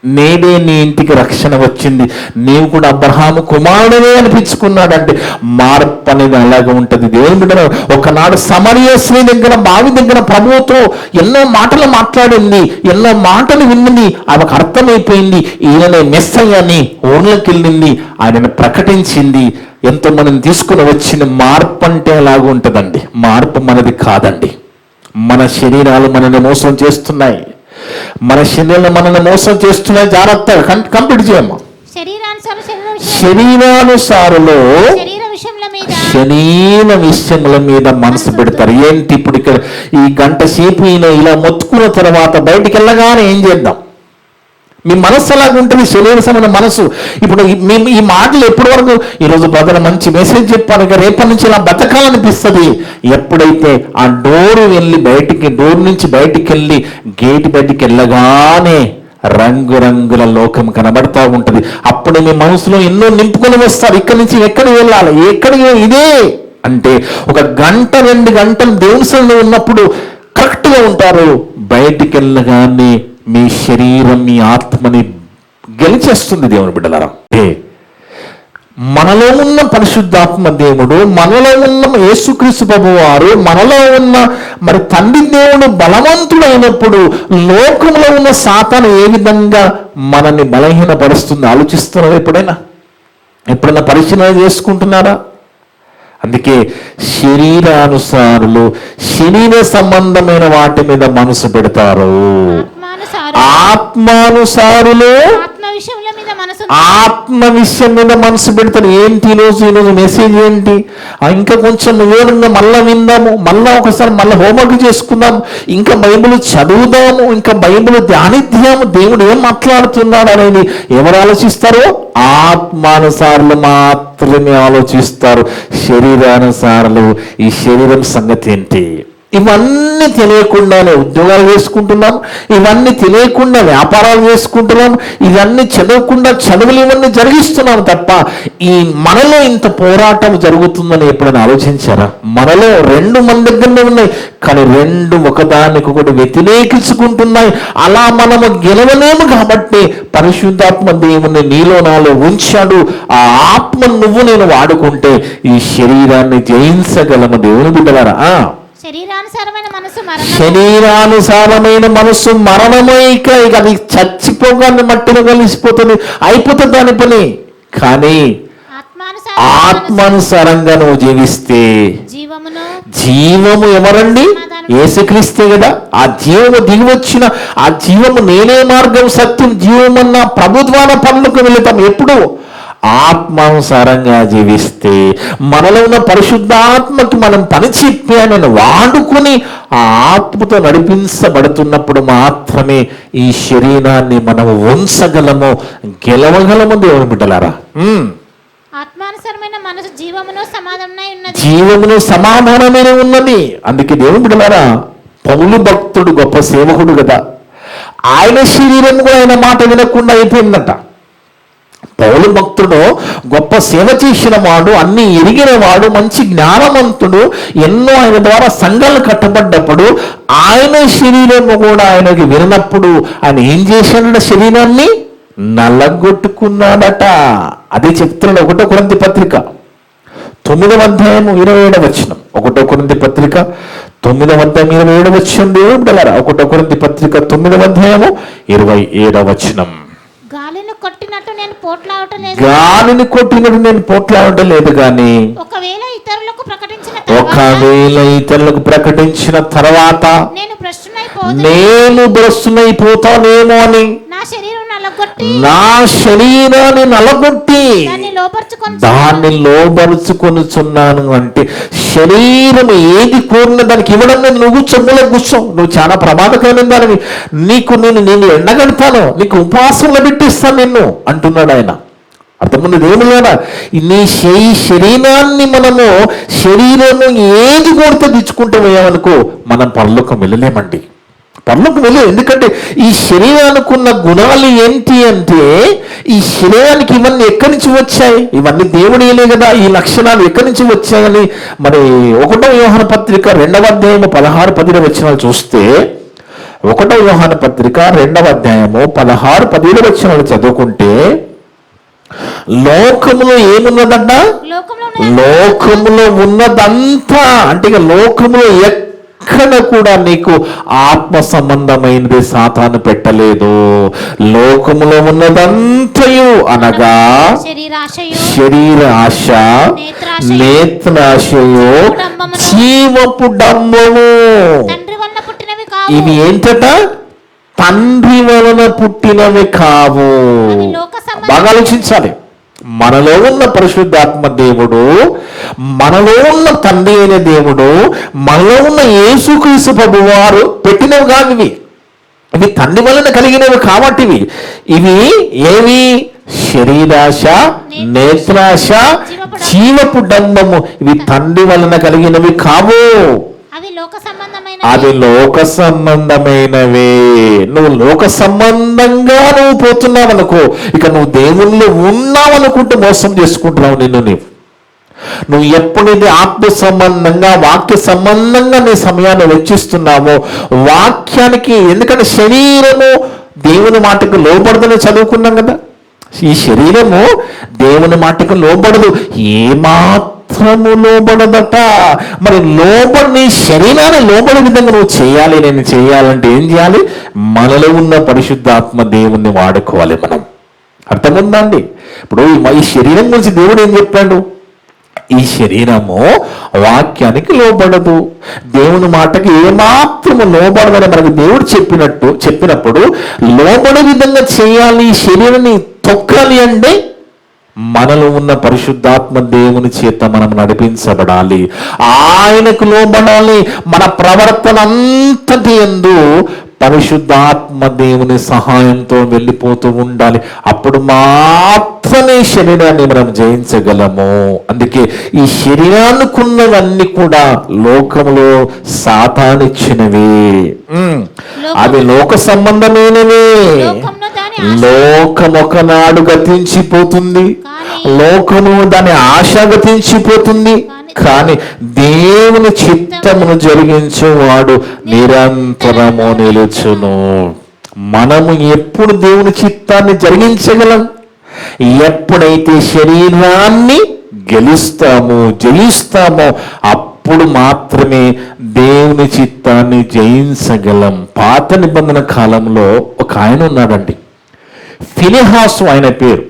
నేడే నీ ఇంటికి రక్షణ వచ్చింది, నీవు కూడా అబ్రహాము కుమారుడే అనిపించుకున్నాడంటే మార్పు అనేది అలాగే ఉంటుంది. దేవుని బిడ్డ, ఒకనాడు సమరయ స్త్రీ దగ్గర, బావి దగ్గర ప్రభువుతో ఎన్నో మాటలు మాట్లాడింది, ఎన్నో మాటలు విన్నది, ఆమెకు అర్థమైపోయింది ఈయననే మెస్సయ్య అని. ఊర్లోకి వెళ్ళింది, ఆయనను ప్రకటించింది, ఎంతో మందిని తీసుకుని వచ్చింది. మార్పు అంటే అలాగే ఉంటుందండి. మార్పు మనది కాదండి. మన శరీరాలు మనల్ని మోసం చేస్తున్నాయి, మన శరీరాలు మనల్ని మోసం చేస్తున్నాయి. జాగ్రత్తగా కంప్లీట్ చేయమ్మా. శరీరానుసారులు శరీర విషయముల మీద మనసు పెడతారు. ఏంటి ఇప్పుడు ఇక్కడ ఈ గంట సేపు ఇలా మొత్తుకున్న తర్వాత బయటికి వెళ్ళగానే ఏం చేద్దాం? మీ మనస్సు అలాగ ఉంటుంది, శరీర సంబంధ మనసు. ఇప్పుడు ఈ మాటలు ఎప్పటి వరకు, ఈరోజు బ్రదర్ మంచి మెసేజ్ చెప్పారు, రేపటి నుంచి ఇలా బతకాలనిపిస్తుంది. ఎప్పుడైతే ఆ డోర్ నుంచి బయటికి వెళ్ళి గేట్ బయటికి వెళ్ళగానే రంగురంగుల లోకం కనబడతా ఉంటుంది. అప్పుడు మీ మనసులో ఎన్నో నింపుకొని వస్తారు. ఇక్కడి నుంచి ఎక్కడికి వెళ్ళాలి, ఇదే అంటే 1 గంట 2 గంటలు దేవుని సన్నిధిలో ఉన్నప్పుడు కరెక్ట్గా ఉంటారు. బయటికి వెళ్ళగానే మీ శరీరం, మీ ఆత్మని గెలిచేస్తుంది. దేవుని బిడ్డలారా, మనలో ఉన్న పరిశుద్ధాత్మ దేవుడు, మనలో ఉన్న యేసుక్రీస్తు ప్రభువారు, మనలో ఉన్న మరి తండ్రి దేవుడు బలవంతుడైనప్పుడు లోకంలో ఉన్న సాతాను ఏ విధంగా మనల్ని బలహీనపరుస్తుంది ఆలోచిస్తున్నారా? ఎప్పుడైనా పరిశీలన చేసుకుంటున్నారా? అందుకే శరీరానుసారులు శరీర సంబంధమైన వాటి మీద మనసు పెడతారు, ఆత్మానుసారులు మనసు ఆత్మ విషయం మీద మనసు పెడతాడు. ఏంటి ఈరోజు మెసేజ్ ఏంటి, ఇంకా కొంచెం వివరంగా మళ్ళా విందాము, మళ్ళా ఒకసారి మళ్ళీ హోంవర్క్ చేసుకుందాం, ఇంకా బైబిల్ చదువుదాము, ఇంకా బైబిల్ ధ్యానిద్దాము, దేవుడు ఏం మాట్లాడుతున్నాడు అనేది ఎవరు ఆలోచిస్తారో ఆత్మానుసారులు మాత్రమే ఆలోచిస్తారు. శరీరానుసారులు ఈ శరీరం సంగతి ఏంటి, ఇవన్నీ తెలియకుండానే ఉద్యోగాలు చేసుకుంటున్నాం, ఇవన్నీ తెలియకుండా వ్యాపారాలు చేసుకుంటున్నాం, ఇవన్నీ చదవకుండా చదువులు ఇవన్నీ జరిగిస్తున్నాం తప్ప ఈ మనలో ఇంత పోరాటం జరుగుతుందని ఎప్పుడైనా ఆలోచించారా? మనలో రెండు మన దగ్గరనే ఉన్నాయి, కానీ రెండు ఒకదానికొకటి వ్యతిరేకించుకుంటున్నాయి. అలా మనము గెలవలేము కాబట్టి పరిశుద్ధాత్మ దేవుని నీలో నాలో ఉంచాడు. ఆ ఆత్మ నువ్వు నేను వాడుకుంటే ఈ శరీరాన్ని జయించగలము. దేవుని బిడ్డలారా, శరీరానుసారమైన మనసు మరణం, శరీరానుసారమైన మనసు మరణమే. ఇక అది చచ్చిపోగానే మట్టిలో కలిసిపోతుంది, అయిపోతుంది దాని పని. కానీ ఆత్మానుసారంగా నువ్వు జీవిస్తే జీవము ఎవరండి? యేసుక్రీస్తే కదా. ఆ జీవము దిగివచ్చిన ఆ జీవము నేనే మార్గం సత్యం జీవమన్న ప్రభు ద్వారా పనులకు వెళతాం. ఎప్పుడు ఆత్మానుసారంగా జీవిస్తే మనలో ఉన్న పరిశుద్ధాత్మకి మనం పని చెప్పి ఆయనను వాడుకుని ఆ ఆత్మతో నడిపించబడుతున్నప్పుడు మాత్రమే ఈ శరీరాన్ని మనం ఉంచగలము, గెలవగలము. దేవుని బిడ్డలారా, ఆత్మానుసారమైన మనసు జీవమును సమాధానమే ఉన్నది. అందుకే దేవుని బిడ్డలారా, పౌలు భక్తుడు గొప్ప సేవకుడు కదా, ఆయన శరీరం కూడా ఆయన మాట వినకుండా అయిపోయిందట. పౌలు భక్తుడు గొప్ప సేవ చేసిన వాడు, అన్ని ఎరిగిన వాడు, మంచి జ్ఞానవంతుడు, ఎన్నో ఆయన ద్వారా సంఘాలు కట్టబడ్డప్పుడు ఆయన శరీరము కూడా ఆయనకి వినప్పుడు ఆయన ఏం చేశాడట? శరీరాన్ని నల్లగొట్టుకున్నాడట. అదే చెప్తున్నాడు 1 కొరింథీ పత్రిక 9వ అధ్యాయం 27వ వచనం. 1 కొరింథీ పత్రిక 9వ అధ్యాయం 27వ వచనం. దేవుడు బిడ్డలారా, 1 కొరింథీ పత్రిక 9వ అధ్యాయము 27వ వచనం. గాలిని కొట్టినట్టు నేను పోట్లాడటం లేదు కానీ ఒకవేళ ఇతరులకు ప్రకటించిన తర్వాత నేను భ్రష్టునైపోతానేమో అని నా శరీరాన్ని నలగొట్టి దాన్ని లోబరుచుకొనుచున్నాను. అంటే శరీరం ఏది కోరిన దానికి ఇవ్వడం, నువ్వు చెమ్ములో కూర్చో, నువ్వు చాలా ప్రమాదకరమైన దానివి, నేను ఎండగడతాను, నీకు ఉపవాసంలో పెట్టిస్తాను నిన్ను అంటున్నాడు ఆయన. అర్థముంది దేవుడు కదా. నీ శరీరాన్ని మనము శరీరంలో ఏది కోరితే తెచ్చుకుంటూ పోయామనుకో మనం పరలోకం వెళ్ళలేమండి, పరలోకం వెళ్ళలేదు. ఎందుకంటే ఈ శరీరానికి ఉన్న గుణాలు ఏంటి అంటే, ఈ శరీరానికి ఇవన్నీ ఎక్కడి నుంచి వచ్చాయి? ఇవన్నీ దేవుడిలే కదా. ఈ లక్షణాలు ఎక్కడి నుంచి వచ్చాయని మరి 1వ యోహాను పత్రిక 2వ అధ్యాయము 16-17 వచనాలు చూస్తే, 1వ యోహాను పత్రిక 2వ అధ్యాయము 16-17 వచనాలు చదువుకుంటే, లోకములో ఏమున్నదంట? లోకములో ఉన్నదంతా అంటే ఇక లోకములో ఎక్కడ కూడా నీకు ఆత్మ సంబంధమైనది సాతాను పెట్టలేదు. లోకములో ఉన్నదంతయు అనగా శరీర ఆశ, నేత్రాశయు, జీవపు డంబము, ఇవి ఏంటట? తండ్రి వలన పుట్టినవి కావు. బాగా ఆలోచించాలి. మనలో ఉన్న పరిశుద్ధాత్మ దేవుడు, మనలో ఉన్న తండ్రి అయిన దేవుడు, మనలో ఉన్న యేసుక్రీస్తు ప్రభువారు పెట్టినవి కాదు ఇవి. ఇవి తండ్రి వలన కలిగినవి కాబట్టి ఇవి ఏవి? శరీరాశ, నేత్రాశ, జీవపు డంబము. ఇవి తండ్రి వలన కలిగినవి కావు, అది లోక సంబంధమైనవే. నువ్వు లోక సంబంధంగా నువ్వు పోతున్నావు అనుకో, ఇక నువ్వు దేవుళ్ళు ఉన్నావనుకుంటూ మోసం చేసుకుంటున్నావు నిన్ను. నువ్వు ఎప్పుడైతే ఆత్మ సంబంధంగా వాక్య సంబంధంగా నీ సమయాన్ని వెచ్చిస్తున్నావో వాక్యానికి, ఎందుకంటే శరీరము దేవుని మాటకు లోబడదని చదువుకున్నాం కదా. ఈ శరీరము దేవుని మాటకు లోబడదు, ఏమాత్రము లోబడదట. మరి నీ శరీరాన్ని లోబడే విధంగా నువ్వు చేయాలి. నేను చేయాలంటే ఏం చేయాలి? మనలో ఉన్న పరిశుద్ధాత్మ దేవుణ్ణి వాడుకోవాలి మనం. అర్థముందా అండి? ఇప్పుడు ఈ శరీరం గురించి దేవుడు ఏం చెప్పాడు? ఈ శరీరము వాక్యానికి లోబడదు, దేవుని మాటకి ఏమాత్రము లోబడదని మనకు దేవుడు చెప్పినప్పుడు లోబడే విధంగా చేయాలి. ఈ శరీరాన్ని తొక్కాలి అంటే మనలో ఉన్న పరిశుద్ధాత్మ దేవుని చేత మనం నడిపించబడాలి, ఆయనకు లోబడాలి. మన ప్రవర్తన అంతటి యందు పరిశుద్ధాత్మ దేవుని సహాయంతో వెళ్ళిపోతూ ఉండాలి. అప్పుడు మాత్రమే శరీరాన్ని మనం జయించగలము. అందుకే ఈ శరీరానికున్నవన్నీ కూడా లోకములో సాతానిచ్చినవి, అవి లోక సంబంధమైనవి. లోకం ఒకనాడు గతించిపోతుంది, లోకము దాని ఆశ గతించిపోతుంది, కానీ దేవుని చిత్తమును జరిగించేవాడు నిరంతరము నిలుచును. మనము ఎప్పుడు దేవుని చిత్తాన్ని జరిగించగలం? ఎప్పుడైతే శరీరాన్ని గెలుస్తామో జయిస్తామో అప్పుడు మాత్రమే దేవుని చిత్తాన్ని జయించగలం. పాత నిబంధన కాలంలో ఒక ఆయన ఉన్నాడండి, ఫినెహాసు ఆయన పేరు.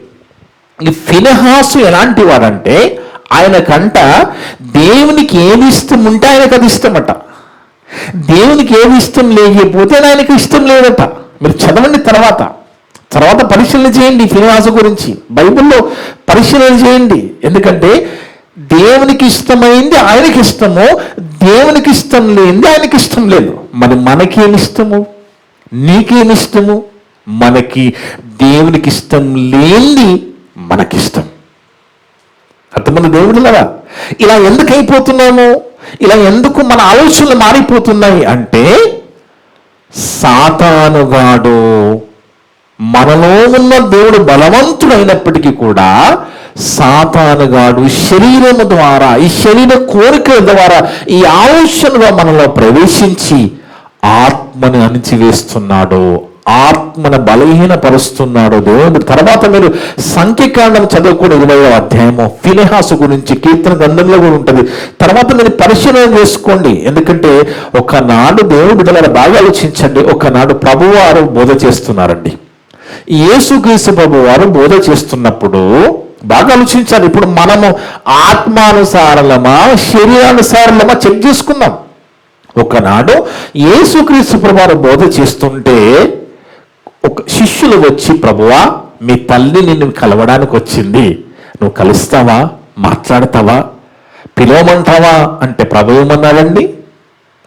ఈ ఫినెహాసు ఎలాంటి వాడంటే, ఆయనకంట దేవునికి ఏది ఇష్టం ఉంటే ఆయనకు అది ఇష్టమట, దేవునికి ఏది ఇష్టం లేకపోతే ఆయనకు ఇష్టం లేదట. మీరు చదవండి, తర్వాత పరిశీలన చేయండి ఫినెహాసు గురించి, బైబిల్లో పరిశీలన చేయండి. ఎందుకంటే దేవునికి ఇష్టమైంది ఆయనకి ఇష్టము, దేవునికి ఇష్టం లేనిది ఆయనకి ఇష్టం లేదు. మరి మనకేమిష్టము? నీకేమిష్టము? మనకి దేవునికి ఇష్టం లేనిది మనకిష్టం. అర్థమైన దేవుడులరా, ఇలా ఎందుకు అయిపోతున్నాము? ఇలా ఎందుకు మన ఆలోచనలు మారిపోతున్నాయి అంటే, సాతానుగాడు మనలో ఉన్న దేవుడు బలవంతుడైనప్పటికీ కూడా సాతానుగాడు శరీరము ద్వారా, ఈ శరీర కోరికల ద్వారా, ఈ ఆలోచనగా మనలో ప్రవేశించి ఆత్మని అణిచివేస్తున్నాడు, ఆత్మను బలహీనపరుస్తున్నాడు దేవుడు. తర్వాత మీరు సంఖ్యాకాండం చదవకూడదు 20వ అధ్యాయము ఫినెహాసు గురించి కీర్తన గ్రంథంలో కూడా ఉంటుంది. తర్వాత మీరు పరిశీలన చేసుకోండి. ఎందుకంటే ఒకనాడు దేవుడు బిడ్డలారా బాగా ఆలోచించండి, ఒకనాడు ప్రభువారు బోధ చేస్తున్నారండి. యేసుక్రీస్తు ప్రభువారు బోధ చేస్తున్నప్పుడు బాగా ఆలోచించాలి. ఇప్పుడు మనము ఆత్మానుసారలమా శరీరానుసారలమా చెక్ చేసుకుందాం. ఒకనాడు యేసుక్రీస్తు ప్రభువారు బోధ చేస్తుంటే ఒక శిష్యులు వచ్చి, ప్రభువా మీ తల్లి నిన్ను కలవడానికి వచ్చింది, నువ్వు కలుస్తావా, మాట్లాడతావా, పిలవమంటావా అంటే ప్రభు ఏమన్నాడండి?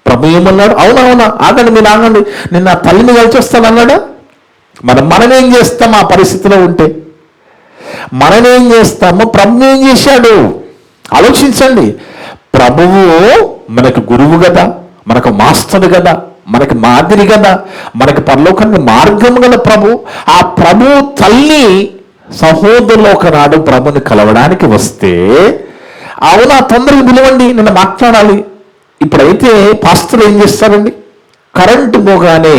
ప్రభు ఏమన్నాడు? అవునవునా, ఆగండి, మీరు ఆగండి, నేను నా తల్లిని కలిసి వస్తానన్నాడా? మనమేం చేస్తాం ఆ పరిస్థితిలో ఉంటే? మనమేం చేస్తాము? ప్రభు ఏం చేశాడు ఆలోచించండి. ప్రభువు మనకు గురువు కదా, మనకు మాస్టర్ కదా, మనకి మాదిరి కదా, మనకి పరలోకానికి మార్గం గల ప్రభు. ఆ ప్రభు తల్లి సహోదరులు ఒకనాడు ప్రభుని కలవడానికి వస్తే, అవునా తొందరగా పిలవండి, నిన్న మాట్లాడాలి. ఇప్పుడైతే పాస్టర్లు ఏం చేస్తారండి? కరెంటు పోగానే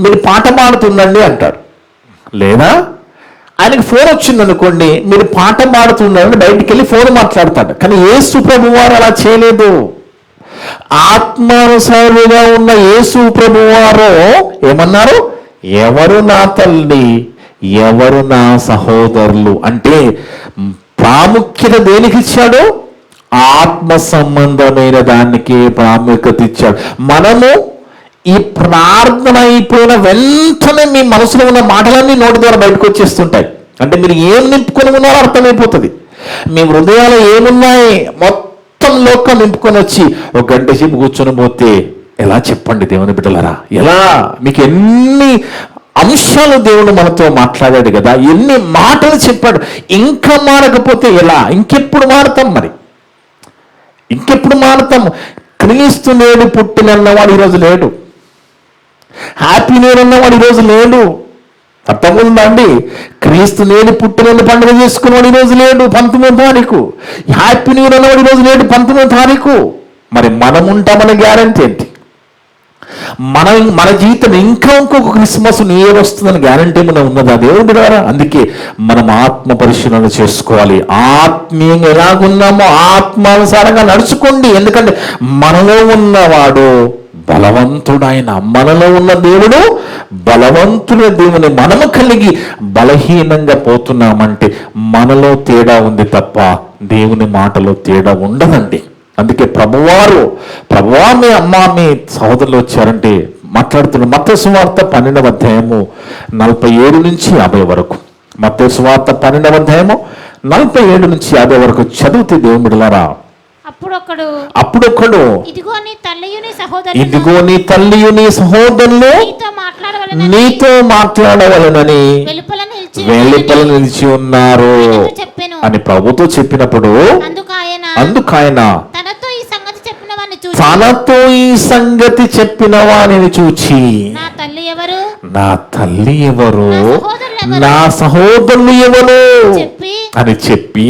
మీరు పాట పాడుతుండండి అంటారు, లేదా ఆయనకి ఫోన్ వచ్చింది అనుకోండి, మీరు పాట పాడుతున్నారని బయటికి వెళ్ళి ఫోన్ మాట్లాడతాడు. కానీ యేసు ప్రభు వారు అలా చేయలేదు. ఆత్మానుసారుగా ఉన్న యేసు ప్రభువారు ఏమన్నారు? ఎవరు నా తల్లి, ఎవరు నా సహోదరులు అంటే ప్రాముఖ్యత దేనికి ఇచ్చాడు? ఆత్మ సంబంధమైన దానికి ప్రాముఖ్యత ఇచ్చాడు. మనము ఈ ప్రార్థన అయిపోయిన వెంటనే మీ మనసులో ఉన్న మాటలన్నీ నోటి ద్వారా బయటకు వచ్చేస్తుంటాయి. అంటే మీరు ఏం నింపుకొని ఉన్నారో అర్థమైపోతుంది. మీ హృదయాలు ఏమున్నాయి మొత్తం లోకం నింపుకొని వచ్చి ఒక గంట సేపు కూర్చొని పోతే ఎలా చెప్పండి దేవుని బిడ్డలారా? ఎలా? మీకు ఎన్ని అంశాలు దేవుడు మనతో మాట్లాడాడు కదా, ఎన్ని మాటలు చెప్పాడు. ఇంకా మారకపోతే ఎలా? ఇంకెప్పుడు మారుతాం? మరి ఇంకెప్పుడు మారుతాము? క్రీస్తు నేడు పుట్టినన్నవాడు ఈరోజు లేడు, హ్యాపీ నేడు అన్నవాడు ఈరోజు లేడు. అర్థముందా అండి? క్రీస్తు నేడు పుట్టిన పండుగ చేసుకున్నవాడు ఈరోజు లేడు 19వ తారీఖు. హ్యాపీ న్యూ ఇయర్ అన్నవాడు ఈరోజు లేడు 19వ తారీఖు. మరి మనం ఉంటామన్న గ్యారంటీ ఏంటి? మన జీవితం ఇంకా ఇంకొక క్రిస్మస్ న్యూ ఇయర్ వస్తుందని గ్యారంటీ ఏమైనా ఉన్నదా దేవుడి ద్వారా? అందుకే మనం ఆత్మ పరిశీలన చేసుకోవాలి. ఆత్మీయంగా ఎలాగున్నామో ఆత్మానుసారంగా నడుచుకోండి. ఎందుకంటే మనలో ఉన్నవాడు బలవంతుడైన, మనలో ఉన్న దేవుడు బలవంతుల దేవుని మనము కలిగి బలహీనంగా పోతున్నామంటే మనలో తేడా ఉంది తప్ప దేవుని మాటలో తేడా ఉండదండి. అందుకే ప్రభువా మీ అమ్మ మీ సహోదరులు వచ్చారంటే మాట్లాడుతున్నాడు. మత్తయి సువార్త 12వ అధ్యాయము 47 నుంచి 50 వరకు. మత్తయి సువార్త 12వ అధ్యాయము 47 నుంచి 50 వరకు చదివితే దేవుని బిడ్డలారా, అప్పుడొక్కడు ఇదిగో నీ తల్లియు నీ సహోదరులు నీతో మాట్లాడవలనని వెలుపల నిలిచి ఉన్నారు అని ప్రభుతో చెప్పినప్పుడు అందుకాయన తనతో ఈ సంగతి చెప్పిన వానిని చూచి నా తల్లి ఎవరు, నా సహోదరులు ఎవరు అని చెప్పి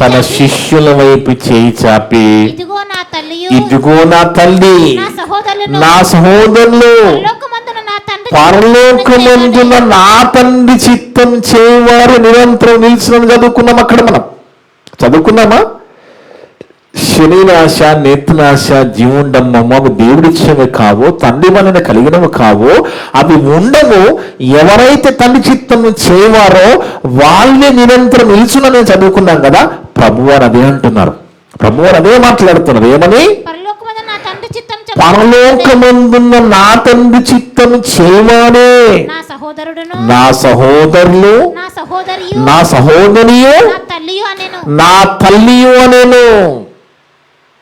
తన శిష్యుల వైపు చేయి చాపి ఇదిగో నా తల్లి, నా సహోదరులు, పరలోకమందున నా తండ్రి చిత్తం చేయవారు నిరంతరం నిలిచిన చదువుకున్నాం. అక్కడ మనం చదువుకున్నామా? శరీరాశ, నేత్రాశ, జీవుండమ్మ దేవుడిచ్చినవి కావో, తండ్రి వలన కలిగినవి కావో, అవి ఉండవు. ఎవరైతే తండ్రి చిత్తము చేయవారో వాళ్ళే నిరంతరం నిలుచునని చదువుకున్నాం కదా. ప్రభువారు అదే అంటున్నారు, ప్రభువారు అదే మాట్లాడుతున్నారు. ఏమని? పరలోకమందున్న నా తండ్రి చిత్తము చేయవారే నా సహోదరులు, నా సహోదరియు, నా తల్లియు అనేను.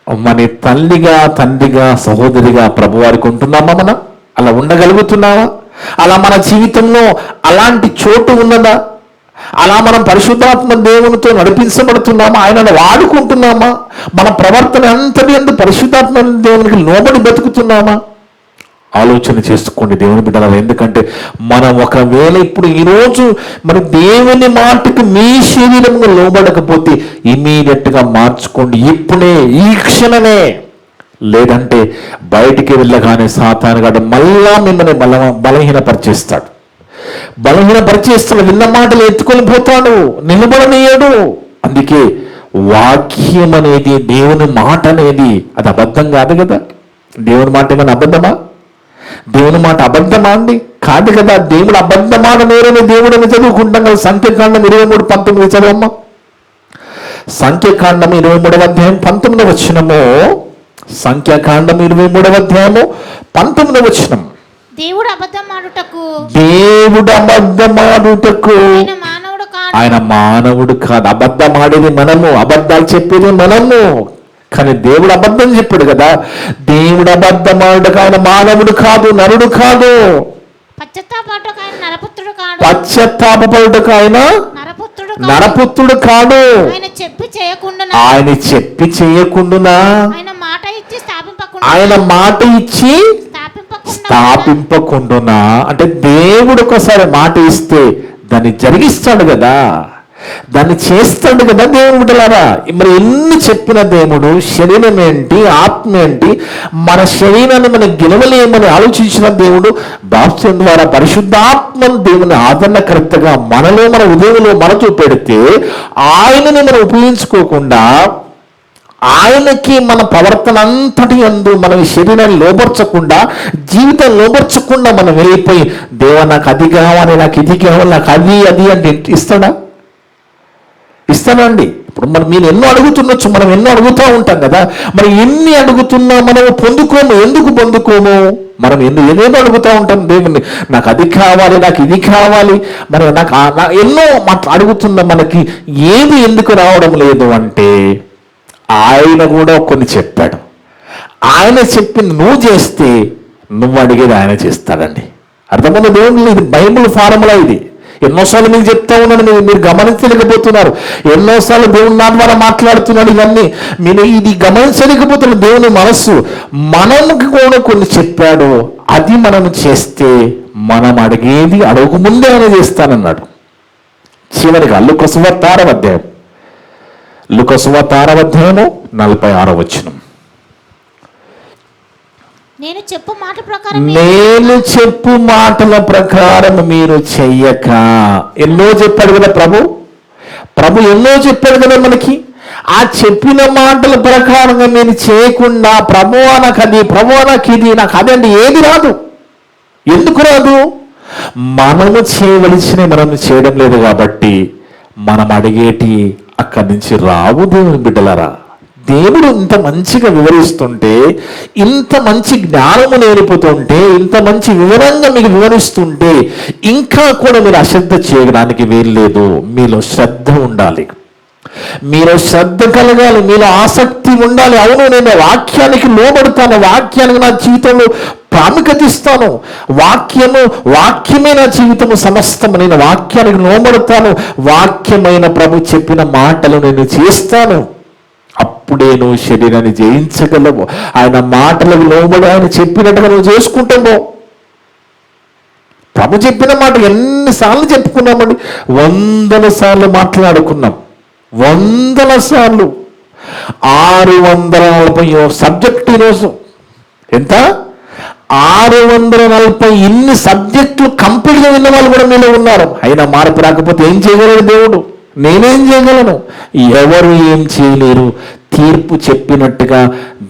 మన తల్లిగా, తండ్రిగా, సహోదరిగా ప్రభువారికి ఉంటున్నామా? మనం అలా ఉండగలుగుతున్నావా? అలా మన జీవితంలో అలాంటి చోటు ఉన్నదా? అలా మనం పరిశుద్ధాత్మ దేవునితో నడిపించబడుతున్నామా? ఆయనను వాడుకుంటున్నామా? మన ప్రవర్తన అంతటి ఎందుకు పరిశుద్ధాత్మ దేవునికి లోబడి బతుకుతున్నామా? ఆలోచన చేసుకోండి దేవుని బిడ్డలారా. ఎందుకంటే మనం ఒకవేళ ఇప్పుడు ఈరోజు మరి దేవుని మాటకి మీ శరీరంగా లోబడకపోతే ఇమీడియట్గా మార్చుకోండి, ఇప్పుడే, ఈ క్షణమే. లేదంటే బయటికి వెళ్ళగానే సాతానుగాడు మళ్ళా మిమ్మల్ని బలహీనపరిచేస్తాడు. విన్న మాటలు ఎత్తుకొని పోతాడు, నిలబడనీయడు. అందుకే వాక్యం అనేది, దేవుని మాట అనేది అది అబద్ధం కాదు కదా. దేవుని మాట ఏమైనా అబద్ధమా? దేవుని మాట అబద్ధమా అండి? కాదు కదా. దేవుడు అబద్ధమాట నేరని దేవుడు అని చదువుకుంటాం కదా. సంఖ్యాకాండం 23:19 చదవమ్మా. సంఖ్యాకాండం 23వ అధ్యాయం 19వ వచనము. సంఖ్యాకాండం 23వ అధ్యాయము 19వ వచనం. దేవుడు అబద్ధమాడుటకు ఆయన మానవుడు కాదు. అబద్ధమాడేది మనము, అబద్ధాలు చెప్పేది మనము. కానీ దేవుడు అబద్ధం చెప్పాడు కదా. దేవుడు అబద్ధమాడుటకు ఆయన మానవుడు కాదు, నరుడు కాదు. పశ్చాత్తాపపడుటకు ఆయన నరపుత్రుడు కాదు. ఆయన చెప్పి చేయకుండా, ఆయన మాట ఇచ్చి స్థాపింపకుండా. అంటే దేవుడు ఒకసారి మాట ఇస్తే దాన్ని జరిగిస్తాడు కదా, దాన్ని చేస్తాడు కదా దేవుని బిడ్డలారా. మరి ఎన్ని చెప్పిన దేవుడు శరీరం ఏంటి, ఆత్మ ఏంటి, మన శరీరాన్ని మనం గెలవలేమని ఆలోచించిన దేవుడు బాప్తిసం ద్వారా పరిశుద్ధాత్మను దేవుని ఆదరణకర్తగా మనలో, మన ఉదయంలో మనతో పెడితే ఆయనని మనం ఉపయోగించుకోకుండా, ఆయనకి మన ప్రవర్తన అంతటి యందు మన శరీరాన్ని లోపరచకుండా, జీవితం లోపరచకుండా మనం వెళ్ళిపోయి దేవా నాకు అది కావాలి, నాకు ఇది కావాలి, నాకు అది అంటే ఇస్తానండి. ఇప్పుడు మనం మీరు ఎన్నో అడుగుతుండొచ్చు, మనం ఎన్నో అడుగుతూ ఉంటాం కదా. మరి ఎన్ని అడుగుతున్నా మనం పొందుకోము. ఎందుకు పొందుకోము? మనం ఏదేదో అడుగుతూ ఉంటాం దేవుణ్ణి. నాకు అది కావాలి, నాకు ఇది కావాలి, మరి నాకు ఎన్నో అడుగుతున్నా, మనకి ఏది ఎందుకు రావడం లేదు అంటే ఆయన కూడా కొన్ని చెప్పాడు. ఆయన చెప్పింది నువ్వు చేస్తే నువ్వు అడిగేది ఆయన చేస్తాడండి. అర్థమైంది దేవుళ్ళు? ఇది బైబిల్ ఫార్ములా. ఇది ఎన్నోసార్లు మీకు చెప్తా ఉన్నాను, మీరు గమనించలేకపోతున్నారు. ఎన్నోసార్లు దేవుని నా ద్వారా మాట్లాడుతున్నాడు. ఇవన్నీ మీరు ఇది గమనించలేకపోతున్నారు. దేవుని మనస్సు మనకి కూడా కొన్ని చెప్పాడు. అది మనం చేస్తే మనం అడిగేది అడుగు ముందే ఆయన చేస్తానన్నాడు. చివరిగా లూకా సువార్త 6వ అధ్యాయం, లూకా సువార్త 6వ అధ్యాయము 46వ వచనం. నేను చెప్పు మాటల ప్రకారం మీరు చెయ్యక. ఎన్నో చెప్పాడు కదా ప్రభు ఎన్నో చెప్పాడు కదా మనకి. ఆ చెప్పిన మాటల ప్రకారంగా మీరు చేయకుండా ప్రభువా నాకు అది, ప్రభువా నాకు ఇది, నాకు అదండి ఏది రాదు. ఎందుకు రాదు? మనము చేయవలసినవి మనము చేయడం లేదు కాబట్టి మనం అడిగేటి అక్కడి నుంచి రావు. దేవుని బిడ్డలారా, దేవుడు ఇంత మంచిగా వివరిస్తుంటే, ఇంత మంచి జ్ఞానము నేర్పుతుంటే, ఇంత మంచి వివరంగా మీకు వివరిస్తుంటే ఇంకా కూడా మీరు అశ్రద్ధ చేయడానికి వీల్లేదు. మీలో శ్రద్ధ ఉండాలి, మీలో శ్రద్ధ కలగాలి, మీలో ఆసక్తి ఉండాలి. అవును, నేను వాక్యానికి లోబడతాను, వాక్యానికి నా జీవితంలో ప్రాముఖ్యత ఇస్తాను, వాక్యమే నా జీవితము సమస్తము, నేను వాక్యానికి లోబడతాను, వాక్యమైన ప్రభు చెప్పిన మాటలు నేను చేస్తాను. అప్పుడే నువ్వు శరీరాన్ని జయించగలవు. ఆయన మాటలకు లోబడి ఆయన చెప్పినట్టుగా నువ్వు చేసుకుంటావు. ప్రభు చెప్పిన మాట ఎన్నిసార్లు చెప్పుకున్నామండి? 100 సార్లు మాట్లాడుకున్నాం, 100 సార్లు. 640 సబ్జెక్ట్ ఈరోజు. ఎంత? 640 ఇన్ని సబ్జెక్టులు కంప్లీట్గా విన్న వాళ్ళు కూడా మీలో ఉన్నారు. అయినా మార్పు రాకపోతే ఏం చేయగలడు దేవుడు? నేనేం చేయగలను? ఎవరు ఏం చేయలేరు. తీర్పు చెప్పినట్టుగా,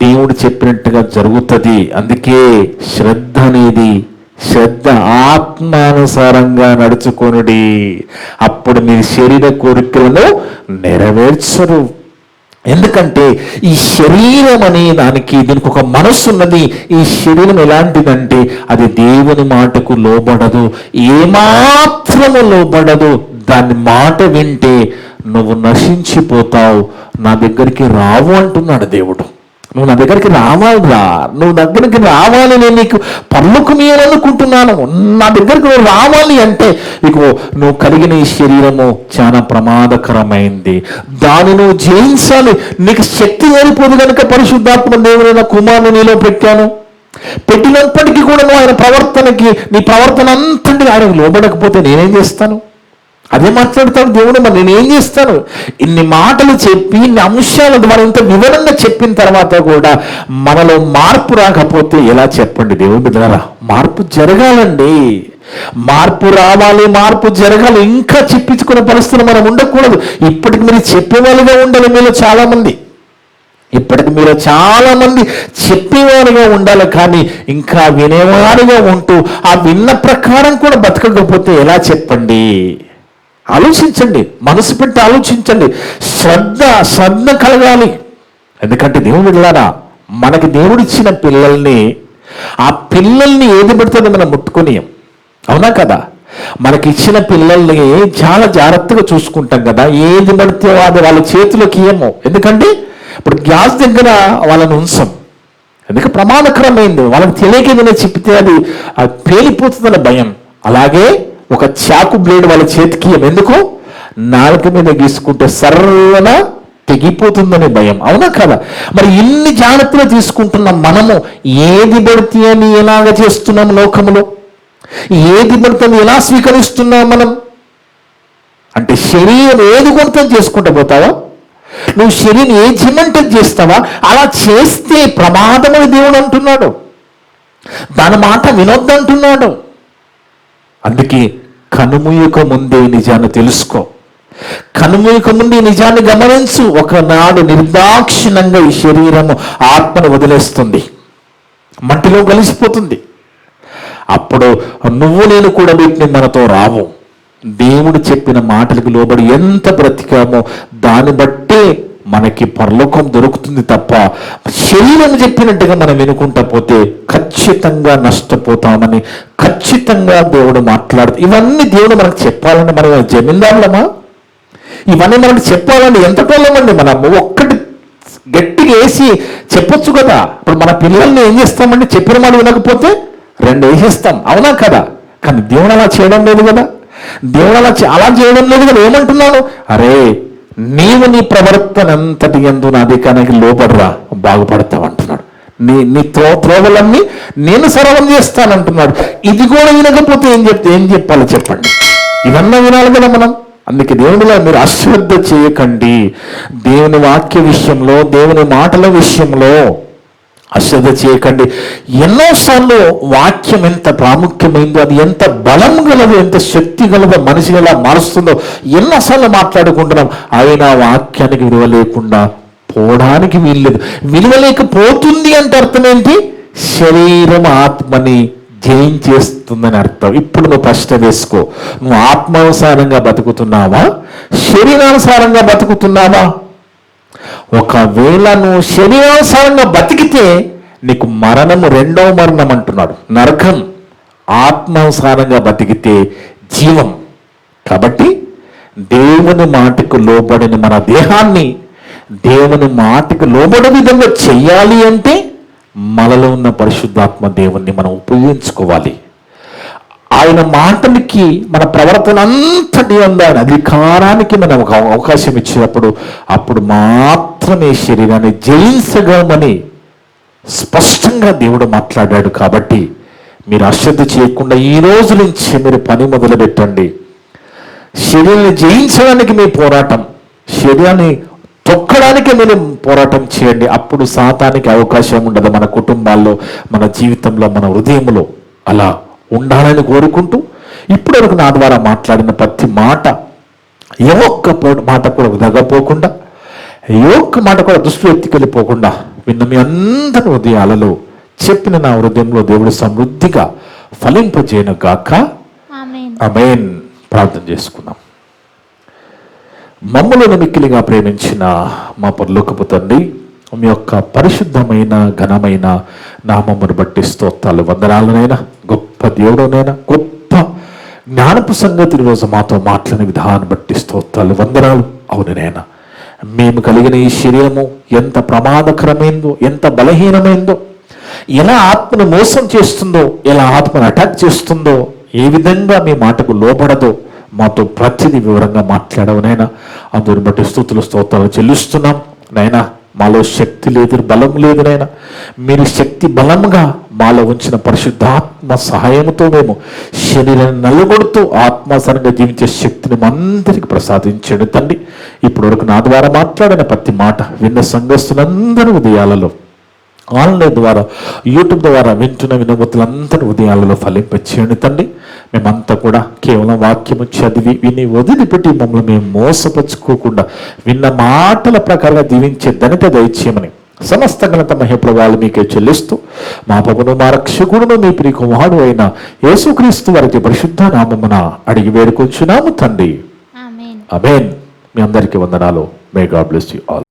దేవుడు చెప్పినట్టుగా జరుగుతుంది. అందుకే శ్రద్ధ అనేది, శ్రద్ధ ఆత్మానుసారంగా నడుచుకొనుడి, అప్పుడు మీ శరీర కోరికలను నెరవేర్చరు. ఎందుకంటే ఈ శరీరం అనే దీనికి ఒక మనస్సు ఉన్నది. ఈ శరీరం ఎలాంటిదంటే అది దేవుని మాటకు లోబడదు, ఏమాత్రము లోబడదు. దాని మాట వింటే నువ్వు నశించిపోతావు, నా దగ్గరికి రావు అంటున్నాడు దేవుడు. నువ్వు నా దగ్గరికి రావాలిరా, నువ్వు దగ్గరికి రావాలి, నేను నీకు పరలోకమియ్యాలనుకుంటున్నాను, నా దగ్గరికి నువ్వు రావాలి అంటే నీకు నువ్వు కలిగిన ఈ శరీరము చాలా ప్రమాదకరమైంది, దాన్ని నువ్వు జయించాలి. నీకు శక్తి ఏరిపోదు కనుక పరిశుద్ధాత్మ దేవుడైన కుమారుని నీలో పెట్టినప్పటికీ కూడా నువ్వు ఆయన ప్రవర్తనకి, నీ ప్రవర్తన అంతటి ఆయనకు లోబడకపోతే నేనేం చేస్తాను? అదే మాట్లాడతాడు దేవుడు. మరి నేనేం చేస్తాను? ఇన్ని మాటలు చెప్పి, ఇన్ని అంశాల ద్వారా ఇంత వివరంగా చెప్పిన తర్వాత కూడా మనలో మార్పు రాకపోతే ఎలా చెప్పండి? దేవుడు బిడ్డలారా, మార్పు జరగాలండి, మార్పు రావాలి, మార్పు జరగాలి. ఇంకా చెప్పించుకునే పరిస్థితులు మనం ఉండకూడదు. ఇప్పటికి మీరు చెప్పేవాళ్ళుగా ఉండాలి. మీలో చాలామంది చెప్పేవారుగా ఉండాలి, కానీ ఇంకా వినేవారుగా ఉంటూ ఆ విన్న ప్రకారం కూడా బతకకపోతే ఎలా చెప్పండి? ఆలోచించండి, మనసు పెట్టి ఆలోచించండి. శ్రద్ధ కలగాలి. ఎందుకంటే దేవుడు బిడ్డలారా, మనకి దేవుడిచ్చిన పిల్లల్ని, ఆ పిల్లల్ని ఏది పడితే మనం ముట్టుకునియం, అవునా కదా? మనకి ఇచ్చిన పిల్లల్ని చాలా జాగ్రత్తగా చూసుకుంటాం కదా. ఏది పడితే అది వాళ్ళ చేతిలోకి ఇయ్యము. ఎందుకంటే ఇప్పుడు గ్యాస్ దగ్గర వాళ్ళని ఉంచాం, ఎందుకంటే ప్రమాదకరమైంది. వాళ్ళకి తెలియకేదైనా చెప్తే అది పేలిపోతుందన్న భయం. అలాగే ఒక చాకు బ్లేడ్ వాళ్ళ చేతికి ఎందుకు? నాలుక మీద గీసుకుంటే సర్వన తెగిపోతుందనే భయం, అవునా కదా? మరి ఇన్ని జాగ్రత్తలు తీసుకుంటున్నాం మనము. ఏది పడితే అని ఎలాగ చేస్తున్నాం లోకములో? ఏది పడితే ఎలా స్వీకరిస్తున్నాం మనం? అంటే శరీరం ఏది కొడతాం చేసుకుంటూ పోతావా? నువ్వు శరీరం ఏ జిమ్మంటే చేస్తావా? అలా చేస్తే ప్రమాదమని దేవుడు అంటున్నాడు. దాని మాట వినొద్దంటున్నాడు. అందుకే కనుమూయక ముందే నిజాన్ని తెలుసుకో, కనుమూయక ముందే నిజాన్ని గమనించు. ఒకనాడు నిర్దాక్షిణంగా ఈ శరీరము ఆత్మను వదిలేస్తుంది, మట్టిలో కలిసిపోతుంది. అప్పుడు నువ్వు నేను కూడా వీటిని మనతో రావు. దేవుడు చెప్పిన మాటలకు లోబడి ఎంత బ్రతికామో దాన్ని బట్టే మనకి పరలోకం దొరుకుతుంది తప్ప శరీరం చెప్పినట్టుగా మనం వినుకుంటా పోతే ఖచ్చితంగా నష్టపోతామని ఖచ్చితంగా దేవుడు మాట్లాడుతూ, ఇవన్నీ దేవుడు మనకు చెప్పాలని మనం జమీందారులమా? ఇవన్నీ మనకు చెప్పాలని ఎంత టోళ్ళమండి? మనము ఒక్కటి గట్టిగా వేసి చెప్పొచ్చు కదా. ఇప్పుడు మన పిల్లల్ని ఏం చేస్తామండి? చెప్పిన మాట వినకపోతే 2 వేసేస్తాం, అవునా కదా? కానీ దేవుడు అలా చేయడం లేదు కదా. దేవుడు అలా చేయడం లేదు కదా. ఏమంటున్నాను? అరే, నీవు నీ ప్రవర్తన అంతటి యందు నా అధికారానికి లోపడరా, బాగుపడతావు అంటున్నాడు. నీ త్రోవలన్నీ నేను సరళం చేస్తానంటున్నాడు. ఇది కూడా వినకపోతే ఏం చెప్పాలో చెప్పండి? ఇవన్నీ వినాలి కదా మనం. అందుకే దేవునిలో మీరు అశ్రద్ధ చేయకండి. దేవుని వాక్య విషయంలో, దేవుని మాటల విషయంలో అశ్రద్ధ చేయకండి. ఎన్నోసార్లు వాక్యం ఎంత ప్రాముఖ్యమైందో, అది ఎంత బలం గలదో, ఎంత శక్తి గలదో, మనిషిని ఎలా మారుస్తుందో ఎన్నోసార్లు మాట్లాడుకుంటున్నాం. అయినా వాక్యానికి విలువ లేకుండా పోవడానికి వీల్లేదు. విలువ లేకపోతుంది అంటే అర్థం ఏంటి? శరీరం ఆత్మని జయించేస్తుందని అర్థం. ఇప్పుడు నువ్వు ప్రశ్న వేసుకో, నువ్వు ఆత్మానుసారంగా బతుకుతున్నావా, శరీరానుసారంగా బతుకుతున్నావా? ఒకవేళ నువ్వు శరీరానుసారంగా బతికితే నీకు మరణము రెండవ మరణం అంటున్నాడు, నరకం. ఆత్మానుసారంగా బతికితే జీవం. కాబట్టి దేవుని మాటకు లోబడిన మన దేహాన్ని దేవుని మాటకు లోబడే విధంగా చెయ్యాలి అంటే మనలో ఉన్న పరిశుద్ధాత్మ దేవుణ్ణి మనం ఉపయోగించుకోవాలి. ఆయన మాటలకి మన ప్రవర్తన అంతటి ఉండాలి. అధికారానికి మనం ఒక అవకాశం ఇచ్చినప్పుడు అప్పుడు మాత్రమే శరీరాన్ని జయించగలమని స్పష్టంగా దేవుడు మాట్లాడాడు. కాబట్టి మీరు అశ్రద్ధ చేయకుండా ఈ రోజు నుంచి మీరు పని మొదలు పెట్టండి. శరీరాన్ని జయించడానికి మీ పోరాటం, శరీరాన్ని తొక్కడానికి మీరు పోరాటం చేయండి. అప్పుడు సాతానికి అవకాశం ఉండదు మన కుటుంబాల్లో, మన జీవితంలో, మన హృదయంలో. అలా ఉండాలని కోరుకుంటూ ఇప్పటివరకు నా ద్వారా మాట్లాడిన ప్రతి మాట ఏ ఒక్క మాట కూడా వృధాపోకుండా, ఏ ఒక్క మాట కూడా దృష్టిలో ఎత్తికెళ్ళిపోకుండా విన్న మీ అందరి హృదయాలలో చెప్పిన నా హృదయంలో దేవుడు సమృద్ధిగా ఫలింపజేయను గాక. ఆమేన్. ప్రార్థన చేసుకుందాం. మమ్మలను మిక్కిలిగా ప్రేమించిన మా పరలోకపు తండ్రి, మీ యొక్క పరిశుద్ధమైన ఘనమైన నామమును బట్టి స్తోత్రాలు, వందనాలనైనా. గొప్ప దేవుడునైనా, గొప్ప జ్ఞానపు సంగతి ఈరోజు మాతో మాట్లాడిన విధానం బట్టి స్తోత్రాలు, వందనాలు. అవునైనా మేము కలిగిన ఈ శరీరము ఎంత ప్రమాదకరమైందో, ఎంత బలహీనమైందో, ఎలా ఆత్మను మోసం చేస్తుందో, ఎలా ఆత్మను అటాక్ చేస్తుందో, ఏ విధంగా మీ మాటకు లోబడదో మాతో ప్రతిదీ వివరంగా మాట్లాడవునైనా. అందరిని బట్టి స్తుతులు స్తోత్రాలు చెల్లిస్తున్నాం నైనా. మాలో శక్తి లేదు, బలం లేదు నైనా. మీరు శక్తి బలంగా మాలో ఉంచిన పరిశుద్ధాత్మ సహాయంతో మేము శరీరాన్ని నలుగొడుతూ ఆత్మాసరంగా జీవించే శక్తిని అందరికీ ప్రసాదించండి తండ్రి. ఇప్పటి వరకు నా ద్వారా మాట్లాడిన ప్రతి మాట విన్న సంఘస్థులందరి ఉదయాలలో, ఆన్లైన్ ద్వారా, యూట్యూబ్ ద్వారా వింటున్న వినోబతులందరి ఉదయాలలో ఫలింపచేయండి తండ్రి. మేమంతా కూడా కేవలం వాక్యము చదివి విని వదిలిపెట్టి మమ్మల్ని మేము మోసపరుచుకోకుండా విన్న మాటల ప్రకారంగా దీవించే ధన్యత దయచేయమని సమస్త ఘనత మహిమ మీకే చెల్లిస్తూ మా ప్రభువును మా రక్షకుడును మీ ప్రియ కుమారుడు అయిన యేసుక్రీస్తు వారికి పరిశుద్ధ నామమున అడిగి వేడుకొంచున్నాము తండ్రి. ఆమేన్. మీ అందరికీ వందనాలు. May God bless you all.